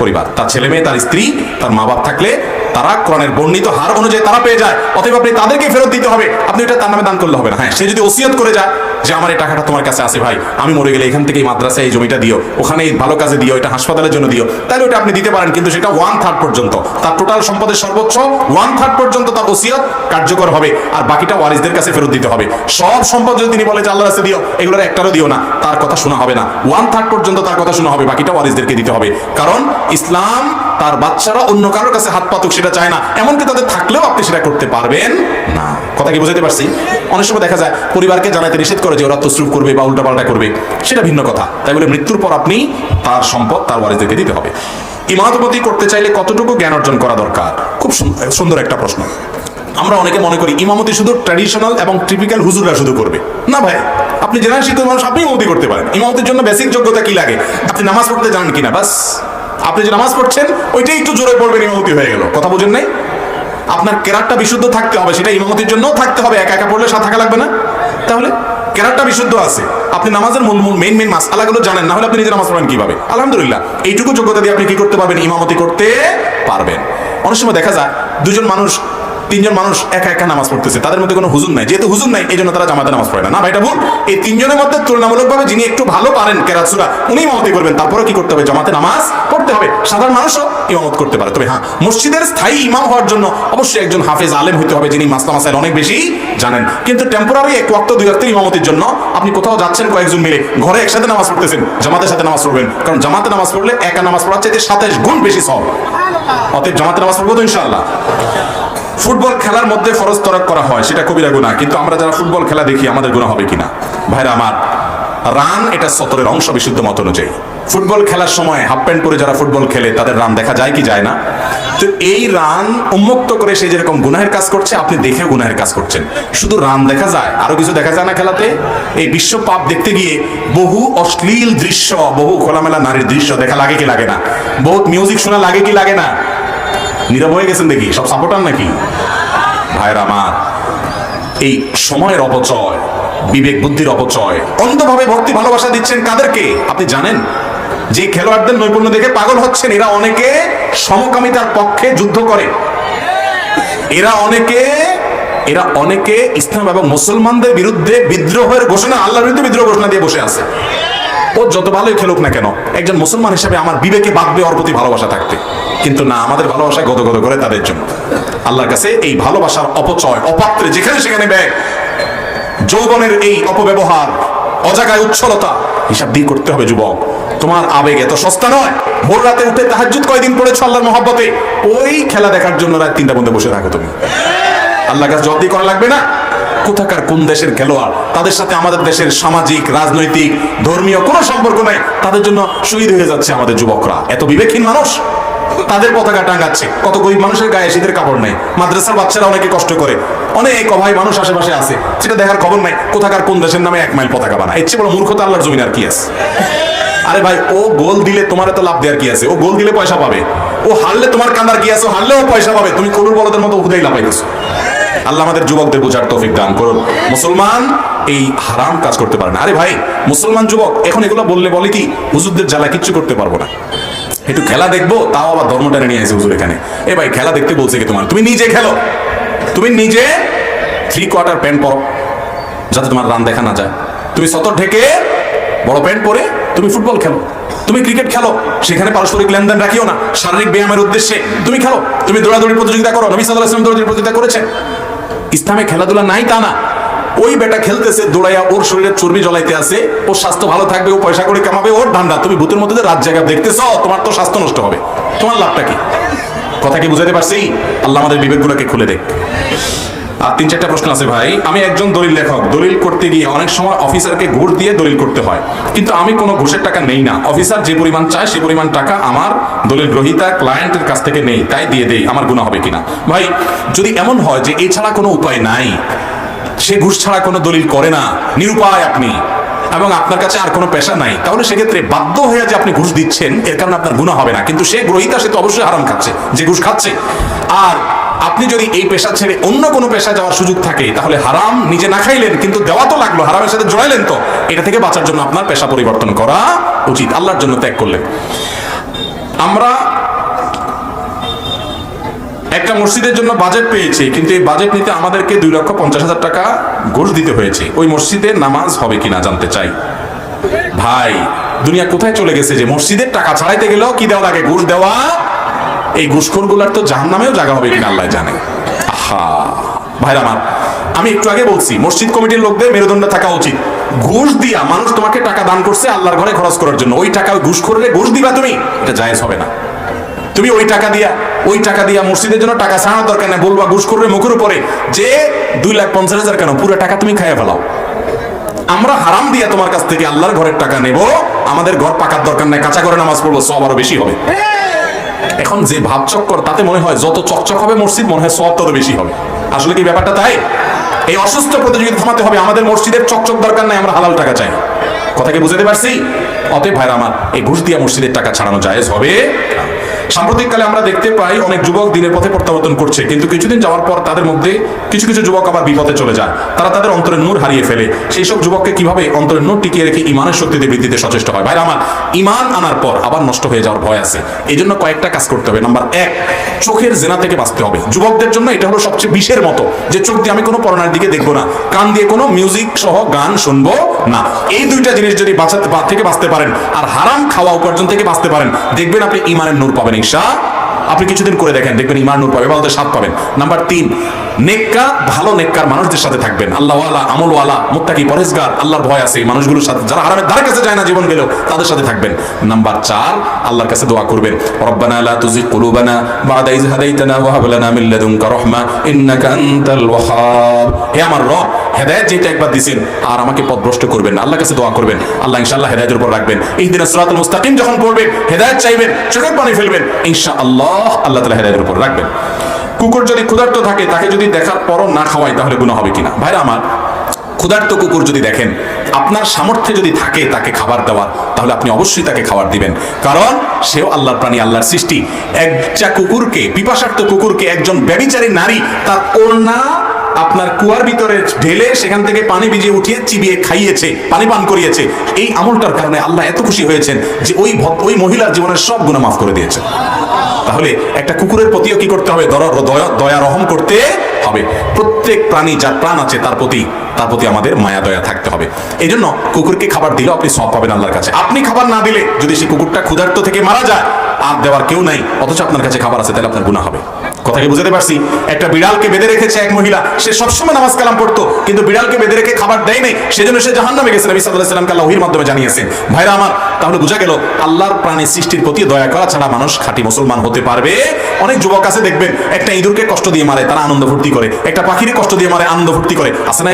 পরিবার। তার ছেলে মেয়ে, তার স্ত্রী, তার মা বাপ থাকলে তারা কোরআনের বর্ণিত হার অনুযায়ী তারা পেয়ে যায়। অতএব আপনি তাদেরকে ফেরত দিতে হবে, আপনি এটা তার নামে দান করলে হবে না। হ্যাঁ, সে যদি ওসিয়ত করে যায় যে আমার এই টাকাটা তোমার কাছে আছে ভাই, আমি মরে গেলে এখান থেকে এই মাদ্রাসায় এই জমিটা দিও, ওখানে এই ভালো কাজে দিও, এটা হাসপাতালের জন্য দিও, তাহলে ওটা আপনি দিতে পারেন। কিন্তু সেটা 1/3 পর্যন্ত, তার টোটাল সম্পদের সর্বোচ্চ 1/3 পর্যন্ত তার ওসিয়ত কার্যকর হবে, আর বাকিটা ওয়ারিসদের কাছে ফেরত দিতে হবে। সব সম্পদ যদি তিনি বলে যে আল্লাহর কাছে দিও, এগুলোর একটারও দিও না, তার কথা শোনা হবে না। 1/3 পর্যন্ত তার কথা শোনা হবে, বাকিটা ওয়ারিসদেরকে দিতে হবে। কারণ ইসলাম তার বাচ্চারা অন্য কারোর কাছে হাত পাতুক সেটা চায় না, এমনকি তাদের থাকলেও আপনি সেটা করতে পারবেন না। কথা কি বুঝাতে পারছি? অনেক সময় দেখা যায় পরিবারকে জানাতে নিষেধ করে যে ওরা তসরুফ করবে বা উল্টাপাল্টা করবে, সেটা ভিন্ন কথা। তাই বলে মৃত্যুর পর আপনি তার সম্পদ তার ওয়ারিসদেরকে দিতে হবে। ইমামতি করতে চাইলে কতটুকু জ্ঞান অর্জন করা দরকার? খুব সুন্দর একটা প্রশ্ন। আমরা অনেকে মনে করি ইমামতি শুধু ট্র্যাডিশনাল এবং টিপিক্যাল হুজুররা শুধু করবে। না ভাই, আপনি জেনারেল শিক্ষিত মানুষ, আপনি ইমামতি করতে পারেন। ইমামতির জন্য বেসিক যোগ্যতা কি লাগে? আপনি নামাজ পড়তে জানেন কিনা, বাস। আপনি যে নামাজ পড়ছেন ওইটাই একটু জোরে পড়বেন, ইমামতি হয়ে গেল। কথা বুঝেন নাই? আপনার কেরাতটা বিশুদ্ধ থাকতে হবে, সেটা ইমামতির জন্য থাকতে হবে। একা একা পড়লে সাথে থাকা লাগবে না। তাহলে কেরাতটা বিশুদ্ধ আছে, আপনি নামাজের মেইন মাসআলাগুলো জানেন, না হলে আপনি নিজে নামাজ পড়েন কিভাবে? আলহামদুলিল্লাহ, এইটুকু যোগ্যতা দিয়ে আপনি কি করতে পারবেন? ইমামতি করতে পারবেন। অনেক সময় দেখা যায় 2জন মানুষ 3জন মানুষ একা একা নামাজ পড়তেছে, তাদের মধ্যে কোনো হুজুর নাই। যেহেতু হুজুর নাই, এই জন্য তারা জামাতে নামাজ পড়ে না। না ভাই, এটা ভুল। এই 3জনের মধ্যে তুলনামূলকভাবে যিনি একটু ভালো পারেন কেরাত সূরা, উনি ইমামতি করবেন। তারপরে কি করতে হবে? জামাতে নামাজ পড়তে হবে। সাধারণ মানুষও ইমামত করতে পারে। তবে হ্যাঁ, মসজিদের স্থায়ী ইমাম হওয়ার জন্য অবশ্যই একজন হাফেজ আলেম হইতে হবে, যিনি মাসলা মাসাইল অনেক বেশি জানেন। কিন্তু টেম্পোরারি 1 ওয়াক্ত 2 ওয়াক্তের ইমামতির জন্য আপনি কোথাও যাচ্ছেন, কয়েকজন মিলে ঘরে একসাথে নামাজ পড়তেছেন, জামাতের সাথে নামাজ পড়বেন। কারণ জামাতে নামাজ পড়লে একা নামাজ পড়ার চাইতে 27 গুণ বেশি সওয়াব। অতএব জামাতে নামাজ পড়বো তো ইনশাআল্লাহ। ফুটবল খেলার মধ্যে ফরজ তরক করা হয়, সেটা কবিরা গুনাহ, কিন্তু আমরা যারা ফুটবল খেলা দেখি আমাদের গুনাহ হবে কিনা? ভাইরা আমার, রান এটা সতরের অংশ বিশুদ্ধ মত অনুযায়ী। ফুটবল খেলার সময় হাফ প্যান্ট পরে যারা ফুটবল খেলে তাদের রান দেখা যায় কি যায় না? তো এই রান উন্মুক্ত করে সে যেরকম গুনাহের কাজ করছে, আপনি দেখেও গুনাহের কাজ করছেন। শুধু রান দেখা যায়, আরো কিছু দেখা যায় না খেলাতে? এই বিশ্ব পাপ দেখতে গিয়ে বহু অশ্লীল দৃশ্য, বহু খোলামেলা নারীর দৃশ্য দেখা লাগে কি লাগে না? বহুত মিউজিক শোনা লাগে কি লাগে না? নীরব হয়ে গেছেন দেখি, সব সাপোর্টার নাকি? ভাইরা আমার, এই সময়ের অপচয়, বিবেক বুদ্ধির অপচয়, অন্ধভাবে ভক্তি ভালোবাসা দিচ্ছেন কাদেরকে আপনি জানেন? যে খেলোয়াড়দের নৈপুণ্য দেখে পাগল হচ্ছেন, এরা অনেকে সমকামিতার পক্ষে যুদ্ধ করে। এরা অনেকে ইসলাম এবং মুসলমানদের বিরুদ্ধে বিদ্রোহের ঘোষণা, আল্লাহর বিরুদ্ধে বিদ্রোহ ঘোষণা দিয়ে বসে আছে। ও যত ভালোই খেলুক না কেন, একজন মুসলমান হিসেবে আমার বিবেকে বাঁধবে ওর প্রতি ভালোবাসা থাকতে। কিন্তু না, আমাদের ভালোবাসা গদগদ করে তাদের জন্য। আল্লাহর কাছে এই ভালোবাসার অপচয়, অপাত্রে যেখানে সেখানে ব্যয়, যৌবনের এই অপব্যবহার, অজাগায় উচ্ছলতা, হিসাব দিয়ে করতে হবে যুবক। তোমার আবেগ এত সস্তা নয়। ভোর রাতে উঠে তাহাজ্জুদ কয়দিন পড়েছো আল্লাহর মহব্বতে, ওই খেলা দেখার জন্য রাত 3টা পর্যন্ত বসে থাকো তুমি। আল্লাহর কাছে জবাবদিহি করা লাগবে না? কোথাকার কোন দেশের খেলোয়াড়, তাদের সাথে আমাদের দেশের সামাজিক, রাজনৈতিক, ধর্মীয় কোনো সম্পর্ক নাই, তাদের জন্য শহীদ হয়ে যাচ্ছে আমাদের যুবকরা। এত বিবেকহীন মানুষ তাদের পতাকা টাঙ্গাচ্ছে। কত গরিব মানুষের গায়ে শীতের কাপড় নেই, মাদ্রাসার বাচ্চারা অনেকে কষ্ট করে, অনেক অভাবী মানুষ আশেপাশে আছে, সেটা দেখার খবর নাই। কোথাকার কোন দেশের নামে 1 মাইল পতাকা বানায়, এর চেয়ে বড় মূর্খতা আল্লাহর জমিন আর কি আছে? আরে ভাই, ও গোল দিলে তোমার এত লাভ দেওয়ার কি আছে? ও গোল দিলে পয়সা পাবে, ও হারলে তোমার কান্দার কি আছে? ও হারলেও পয়সা পাবে, তুমি করুর বলদের মতো উদাই লাফাইতেছো। আল্লাহ আমাদের যুবকদের বোঝার তৌফিক দান করুন। মুসলমান এই হারাম কাজ করতে পারে না। আরে ভাই, মুসলমান যুবক এখন এগুলো বললে বলে কি হুজুরদের জ্বালা কিচ্ছু করতে পারবো না, একটু খেলা দেখবো, তাও আবার ধর্ম টেনে নিয়ে আসে হুজুর এখানে। এ ভাই, খেলা দেখতে বলছে কি তোমার? তুমি নিজে খেলো, তুমি নিজে 3/4 প্যান্ট পরো যাতে তোমার রান দেখা না যায়। তুমি সতর ঢেকে বড় প্যান্ট পরে তুমি ফুটবল খেলো, তুমি ক্রিকেট খেলো, সেখানে পারস্পরিক লেনদেন রাখিও না, শারীরিক ব্যায়ামের উদ্দেশ্যে তুমি খেলো। তুমি দৌড়াদৌড়ি প্রতিযোগিতা করো, নবী সাল্লাল্লাহু আলাইহি ওয়াসাল্লাম দৌড়াদৌড়ি প্রতিযোগিতা করেছেন। ইসলামে খেলাধুলা নাই তা না, ওই বেটা খেলতেছে দৌড়াইয়া, ওর শরীরের চর্বি জ্বলাইতে আছে, ওর স্বাস্থ্য ভালো থাকবে, ও পয়সা করে কামাবে, ওর ধান্দা। তুমি ভূতের মধ্যে রাত জায়গা দেখতেছ, তোমার তো স্বাস্থ্য নষ্ট হবে, তোমার লাভটা কি? কথা কি বুঝাতে পারছি? আল্লাহ আমাদের বিবেকগুলোকে খুলে দেখ। আর 3-4টা প্রশ্ন আছে ভাই। আমি একজন দলিল লেখক, দলিল করতে গিয়ে অনেক সময় অফিসারকে ঘুষ দিয়ে দলিল করতে হয়, কিন্তু আমি কোনো ঘুষের টাকা নেই না। অফিসার যে পরিমাণ চায় সে পরিমাণ টাকা আমার দলিল গ্রহীতা ক্লায়েন্টের কাছ থেকে নেই, তাই দিয়ে দেই, আমার গুনাহ হবে কিনা? ভাই, যদি এমন হয় যে এছাড়া কোনো উপায় নাই, সে ঘুষ ছাড়া কোনো দলিল করে না, নিরুপায় আপনি, এবং আপনার কাছে আর কোনো পেশা নাই, তাহলে সেক্ষেত্রে বাধ্য হয়ে যে আপনি ঘুষ দিচ্ছেন এর কারণে আপনার গুনাহ হবে না। কিন্তু সে গ্রহীতা, সে তো অবশ্যই হারাম খাচ্ছে যে ঘুষ খাচ্ছে। আর আপনি যদি এই পেশা ছেড়ে অন্য কোনো পেশায় যাওয়ার সুযোগ থাকে, তাহলে হারাম নিজে না খাইলেন কিন্তু দেওয়া তো লাগলো, হারামের সাথে জড়াইলেন, তো এটা থেকে বাঁচার জন্য আপনার পেশা পরিবর্তন করা উচিত, আল্লাহর জন্য ত্যাগ করলেন। আমরা একটা মসজিদের জন্য বাজেট পেয়েছি, কিন্তু এই বাজেট নিতে আমাদেরকে 2,50,000 টাকা ঘুষ দিতে হয়েছে। ওই মসজিদে নামাজ হবে কিনা জানতে চাই। ভাই, দুনিয়া কোথায় চলে গেছে যে মসজিদের টাকা ছাড়াইতে গেলেও কি দেওয়া লাগে? ঘুষ দেওয়া। এই ঘুষখোরগুলার তো জাহান্নামেও জায়গা হবে কিনা আল্লাহ জানে। আহা ভাইরা আমার, আমি একটু আগে বলছি মসজিদ কমিটির লোকদের মেরুদণ্ড থাকা উচিত। ঘুষ দিয়া মানুষ তোমাকে টাকা দান করছে আল্লাহর ঘরে খরচ করার জন্য, ওই টাকা ঘুষ করলে ঘুষ দিবা তুমি, এটা জায়েজ হবে না। তুমি ওই টাকা দিয়া মসজিদের জন্য টাকা ছাড়ানোর দরকার নেই, বলবা ঘুষ করবে মুখের উপরে যে 2,50,000 কেন, পুরো টাকা তুমি খাইয়া ফেলাও। আমরা হারাম দিয়া তোমার কাছ থেকে আল্লাহর ঘরের টাকা নেব, আমাদের ঘর পাকার দরকার নাই, কাঁচা ঘরে নামাজ পড়বো, সব আরো বেশি হবে। এখন যে ভাব চক্কর, তাতে মনে হয় যত চকচক হবে মসজিদ, মনে হয় সব তত বেশি হবে। আসলে কি ব্যাপারটা তাই? এই অসুস্থ প্রতিযোগিতা থামাতে হবে। আমাদের মসজিদের চকচক দরকার নাই, আমরা হালাল টাকা চাই। কথা কি বুঝতে পারছি? অতএব ভাইরা আমার, এই ঘুষ দিয়ে মসজিদের টাকা ছাড়ানো জায়েজ হবে। সাম্প্রতিককালে আমরা দেখতে পাই অনেক যুবক দিনের পথে প্রত্যাবর্তন করছে, কিন্তু কিছুদিন যাওয়ার পর তাদের মধ্যে কিছু কিছু যুবক আবার বিপথে চলে যায়, তারা তাদের অন্তরের নূর হারিয়ে ফেলে। সেই সব যুবককে কিভাবে অন্তরের নূর টিকিয়ে রেখে ইমানের শক্তিতে বৃদ্ধিতে সচেষ্ট হয়? ভাইরা আমার, ইমান আনার পর আবার নষ্ট হয়ে যাওয়ার ভয় আছে, এই জন্য কয়েকটা কাজ করতে হবে। নাম্বার 1, চোখের জেনা থেকে বাঁচতে হবে। যুবকদের জন্য এটা হলো সবচেয়ে বিষের মতো, যে চোখ দিয়ে আমি কোনো পরনার দিকে দেখবো না, কান দিয়ে কোনো মিউজিক সহ গান শুনবো না। এই দুইটা জিনিস যদি থেকে বাঁচতে পারেন, আর হারাম খাওয়া উপার্জন থেকে বাঁচতে পারেন, দেখবেন আপনি ইমানের নূর পাবেন ইনশাআল্লাহ। আপনি কিছুদিন করে দেখেন, দেখবেন ইমান নূর পাবে, বলতে স্বাদ পাবেন। নাম্বার 3, নেককার, ভালো নেককার মানুষদের সাথে থাকবেন, আল্লাহওয়ালা, আমলওয়ালা, মুত্তাকি, পরহেজগার, আল্লাহর ভয় আছে এই মানুষগুলোর সাথে, যারা হারামের ধারে কাছে যায় না জীবন গেলেও, তাদের সাথে থাকবেন। নাম্বার 4, আল্লাহর কাছে দোয়া করবেন, রব্বানা লা তুযিগ কুলুবানা বা'দা ইয হাদাইতানা ওয়া হাব লানা মিন লাদুনকা রাহমা ইন্নাকা আনতাল ওয়াহ্হাব। হে আমার রব, হেদায়েত যেটা একবার দিবেন আর আমাকে পথভ্রষ্ট করবেন না। আল্লাহর কাছে দোয়া করবেন, আল্লাহ ইনশাআল্লাহ হেদায়েতের উপর রাখবেন। ইহদিনাস সিরাতাল মুস্তাকিম যখন পড়বেন, হেদায়েত চাইবেন, চোখের পানি ফেলবেন, ইনশাআল্লাহ আল্লাহ তাআলা হেদায়েতের উপর রাখবেন। কুকুর যদি ক্ষুধার্ত থাকে, তাকে যদি দেখার পরও না খাওয়াই, তাহলে গুনাহ হবে কিনা? ভাইরা আমার, ক্ষুধার্ত কুকুর যদি দেখেন, আপনার সামর্থ্য যদি থাকে তাকে খাবার দেওয়ার, তাহলে আপনি অবশ্যই তাকে খাবার দিবেন, কারণ সেও আল্লাহর প্রাণী, আল্লাহর সৃষ্টি। একটা কুকুরকে, পিপাসার্থ কুকুরকে একজন ব্যভিচারী নারী তার ওড়না আপনার কুয়ার ভিতরে ঢেলে সেখান থেকে পানি ভিজিয়ে উঠিয়ে চিবিয়ে খাইয়েছে, পানি পান করিয়েছে। এই আমলটার কারণে আল্লাহ এত খুশি হয়েছেন যে ওই মহিলার জীবনের সব গুনাহ মাফ করে দিয়েছেন। তাহলে একটা কুকুরের প্রতিও কি করতে হবে? দয়া রহম করতে হবে। প্রত্যেক প্রাণী, যার প্রাণ আছে, তার প্রতি আমাদের মায়া দয়া থাকতে হবে। এই জন্য কুকুরকে খাবার দিলেও আপনি সওয়াব পাবেন আল্লাহর কাছে। আপনি খাবার না দিলে, যদি সেই কুকুরটা ক্ষুধার্ত থেকে মারা যায়, আর দেওয়ার কেউ নাই, অথচ আপনার কাছে খাবার আছে, তাহলে আপনার গুনাহ হবে। কথা কি বুঝতে পারছি? একটা বিড়ালকে বেঁধে রেখেছে এক মহিলা, সে সবসময় নামাজ কালাম পড়তো, কিন্তু বিড়ালকে বেঁধে রেখে খাবার দেয় নাই, সেজন্য সে জাহান্নামে গেছে। নবী সাল্লাল্লাহু আলাইহি ওয়াসাল্লামকে আল্লাহ ওহীর মাধ্যমে জানিয়েছেন। ভাইরা আমার, তাহলে বোঝা গেল আল্লাহর প্রাণী সৃষ্টির প্রতি দয়া করা ছাড়া মানুষ খাঁটি মুসলমান হতে পারবে? অনেক যুবক আছে দেখবেন, একটা ইঁদুরকে কষ্ট দিয়ে মারে, তারা আনন্দ ফুর্তি করে, একটা পাখিরে কষ্ট দিয়ে মারে, আনন্দ ফুর্তি করে, আছে না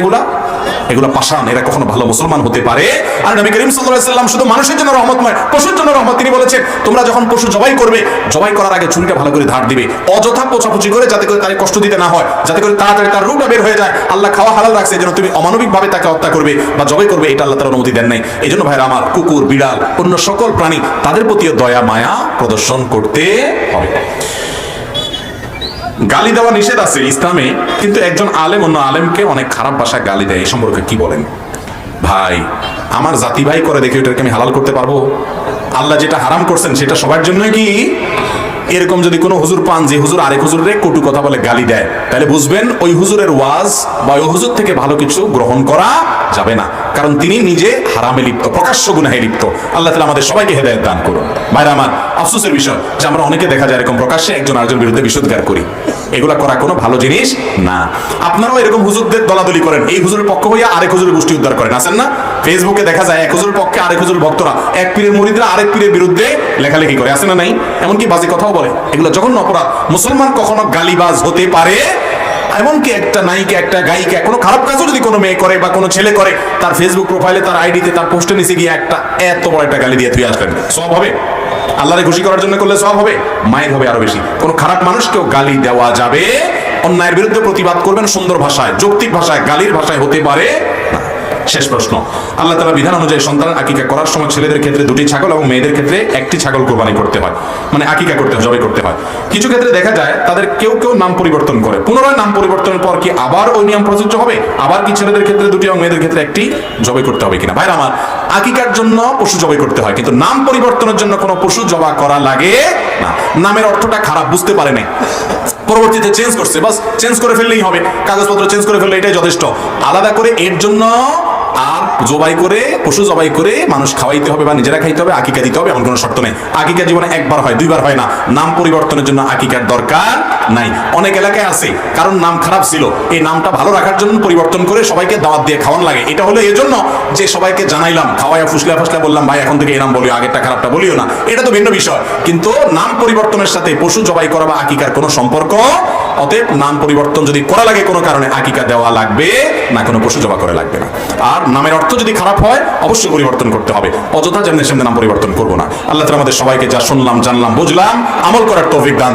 এগুলা পাষাণ, এরা কখনো ভালো মুসলমান হতে পারে? আর নবী করিম সাল্লাল্লাহু আলাইহি ওয়াসাল্লাম শুধু মানুষের জন্য রহমতময়, পশুর জন্য রহমত। তিনি বলেছেন, তোমরা যখন পশু জবাই করবে, জবাই করার আগে ছুরিটা ভালো করে ধার দিবে, অযথা পোছাপুছি করে, যাতে করে তাকে কষ্ট দিতে না হয়, যাতে করে তাড়াতাড়ি তার রূপটা বের হয়ে যায়। আল্লাহ খাওয়া হালাল রাখছে, এই জন্য তুমি অমানবিক ভাবে তাকে হত্যা করবে বা জবাই করবে, এটা আল্লাহ তাআলা অনুমতি দেন নাই। এই জন্য ভাইরা আমার, কুকুর, বিড়াল, অন্য সকল প্রাণী, তাদের প্রতিও দয়া মায়া প্রদর্শন করতে হবে। গালি দেওয়া নিষেধ আছে ইসলামে, কিন্তু একজন আলেম অন্য আলেমকে অনেক খারাপ ভাষায় গালি দেয়, এই সম্পর্কে কি বলেন? ভাই, আমার জাতি ভাই করে দেখে ওটাকে আমি হালাল করতে পারবো? আল্লাহ যেটা হারাম করছেন সেটা সবার জন্য কি? এরকম যদি কোনো হুজুর পান যে হুজুর আরেক হুজুরে কটু কথা বলে গালি দেয়, তাহলে বুঝবেন ওই হুজুরের ওয়াজ বা ওই হুজুর থেকে ভালো কিছু গ্রহণ করা যাবে না, কারণ তিনি নিজে হারামে লিপ্ত, প্রকাশ্য গুনাহে লিপ্ত। আল্লাহ তাআলা আমাদের সবাইকে হেদায়েত দান করুন। ভাইরা আমার, আফসোসের বিষয় যে আমরা অনেকে দেখা যায় এরকম প্রকাশ্যে একজন আরেকজনের বিরুদ্ধে বিষোদ্গার করি। এগুলা করা কোনো ভালো জিনিস না। আপনারাও এরকম হুজুরদের দলাদলি করেন, এই হুজুরের পক্ষ হইয়া আরেক হুজুরের গোষ্ঠী উদ্ধার করেন, আছেন না? ফেসবুকে দেখা যায় এক হুজুরের পক্ষে আরেক হুজুরের ভক্তরা, এক পীরের মুরিদরা আরেক পীরের বিরুদ্ধে লেখালেখি করে, আছে না নাই? এমনকি বাজে কথাও বলে। এগুলো জঘন্য অপরাধ। মুসলমান কখনো গালিবাজ হতে পারে? এমনকি একটা নায়িকা, একটা গায়িকা, কোনো খারাপ কাজও যদি কোনো মেয়ে করে বা কোনো ছেলে করে, তার ফেসবুক প্রোফাইলে, তার আইডিতে, তার পোস্টে নিচে গিয়ে একটা এত বড় একটা গালি দিয়ে তুই আসবেন, সওয়াব হবে? আল্লাহরে খুশি করার জন্য করলে সওয়াব হবে? মায়ের হবে আরো বেশি। কোনো খারাপ মানুষকেও গালি দেওয়া যাবে? অন্যায়ের বিরুদ্ধে প্রতিবাদ করবেন সুন্দর ভাষায়, যৌক্তিক ভাষায়, গালির ভাষায় হতে পারে না। শেষ প্রশ্ন, আল্লাহ তাআলা বিধান অনুযায়ী সন্তান আকিকা করার সময় ছেলেদের ক্ষেত্রে 2টি ছাগল এবং মেয়েদের ক্ষেত্রে 1টি ছাগল কোরবানি করতে হয়, মানে আকিকা করতে হয়, জবাই করতে হয়। কিছু ক্ষেত্রে দেখা যায় তাদের কেউ কেউ নাম পরিবর্তন করে, পুনরায় নাম পরিবর্তনের পর কি আবার ওই নিয়ম প্রযোজ্য হবে? আবার কি ছেলেদের ক্ষেত্রে 2টি এবং মেয়েদের ক্ষেত্রে 1টি জবাই করতে হবে কিনা? ভাইরা আমার, আকিকার জন্য পশু জবাই করতে হয়, কিন্তু নাম পরিবর্তনের জন্য কোনো পশু জবাই করা লাগে না। নামের অর্থটা খারাপ বুঝতে পারে নাই, পরবর্তীতে চেঞ্জ করছে, বাস চেঞ্জ করে ফেললেই হবে, কাগজপত্র চেঞ্জ করে ফেললে এটাই যথেষ্ট। আলাদা করে এর জন্য আর জবাই করে, পশু জবাই করে মানুষ খাওয়াইতে হবে বা নিজেরা খাইতে হবে, আকিকা দিতে হবে, এমন কোনো শর্ত নেই। আকিকা জীবনে একবার হয়, 2বার হয় না। নাম পরিবর্তনের জন্য আকিকার দরকার নাই। অনেক এলাকায় আছে কারণ নাম খারাপ ছিল, এই নামটা ভালো রাখার জন্য পরিবর্তন করে সবাইকে দাওয়াত দিয়ে খাওয়ান লাগে। এটা হলো এই জন্য যে সবাইকে জানাইলাম, খাওয়াইয়া ফুসলা ফাসলা বললাম, ভাই এখন থেকে এই নাম বলিও, আগেরটা খারাপটা বলিও না, এটা তো ভিন্ন বিষয়। কিন্তু নাম পরিবর্তনের সাথে পশু জবাই করা বা আকিকার কোনো সম্পর্ক। অতএব নাম পরিবর্তন যদি করা লাগে কোনো কারণে, আকিকা দেওয়া লাগবে না, কোনো পশু জবাই করা লাগবে না। আর নামের অর্থ যদি খারাপ হয় অবশ্যই পরিবর্তন করতে হবে, অযথা যেমন সেমনি নাম পরিবর্তন করবো না। আল্লাহ তাআলা আমাদের সবাইকে যা শুনলাম, জানলাম, বুঝলাম, আমল করার তৌফিক দান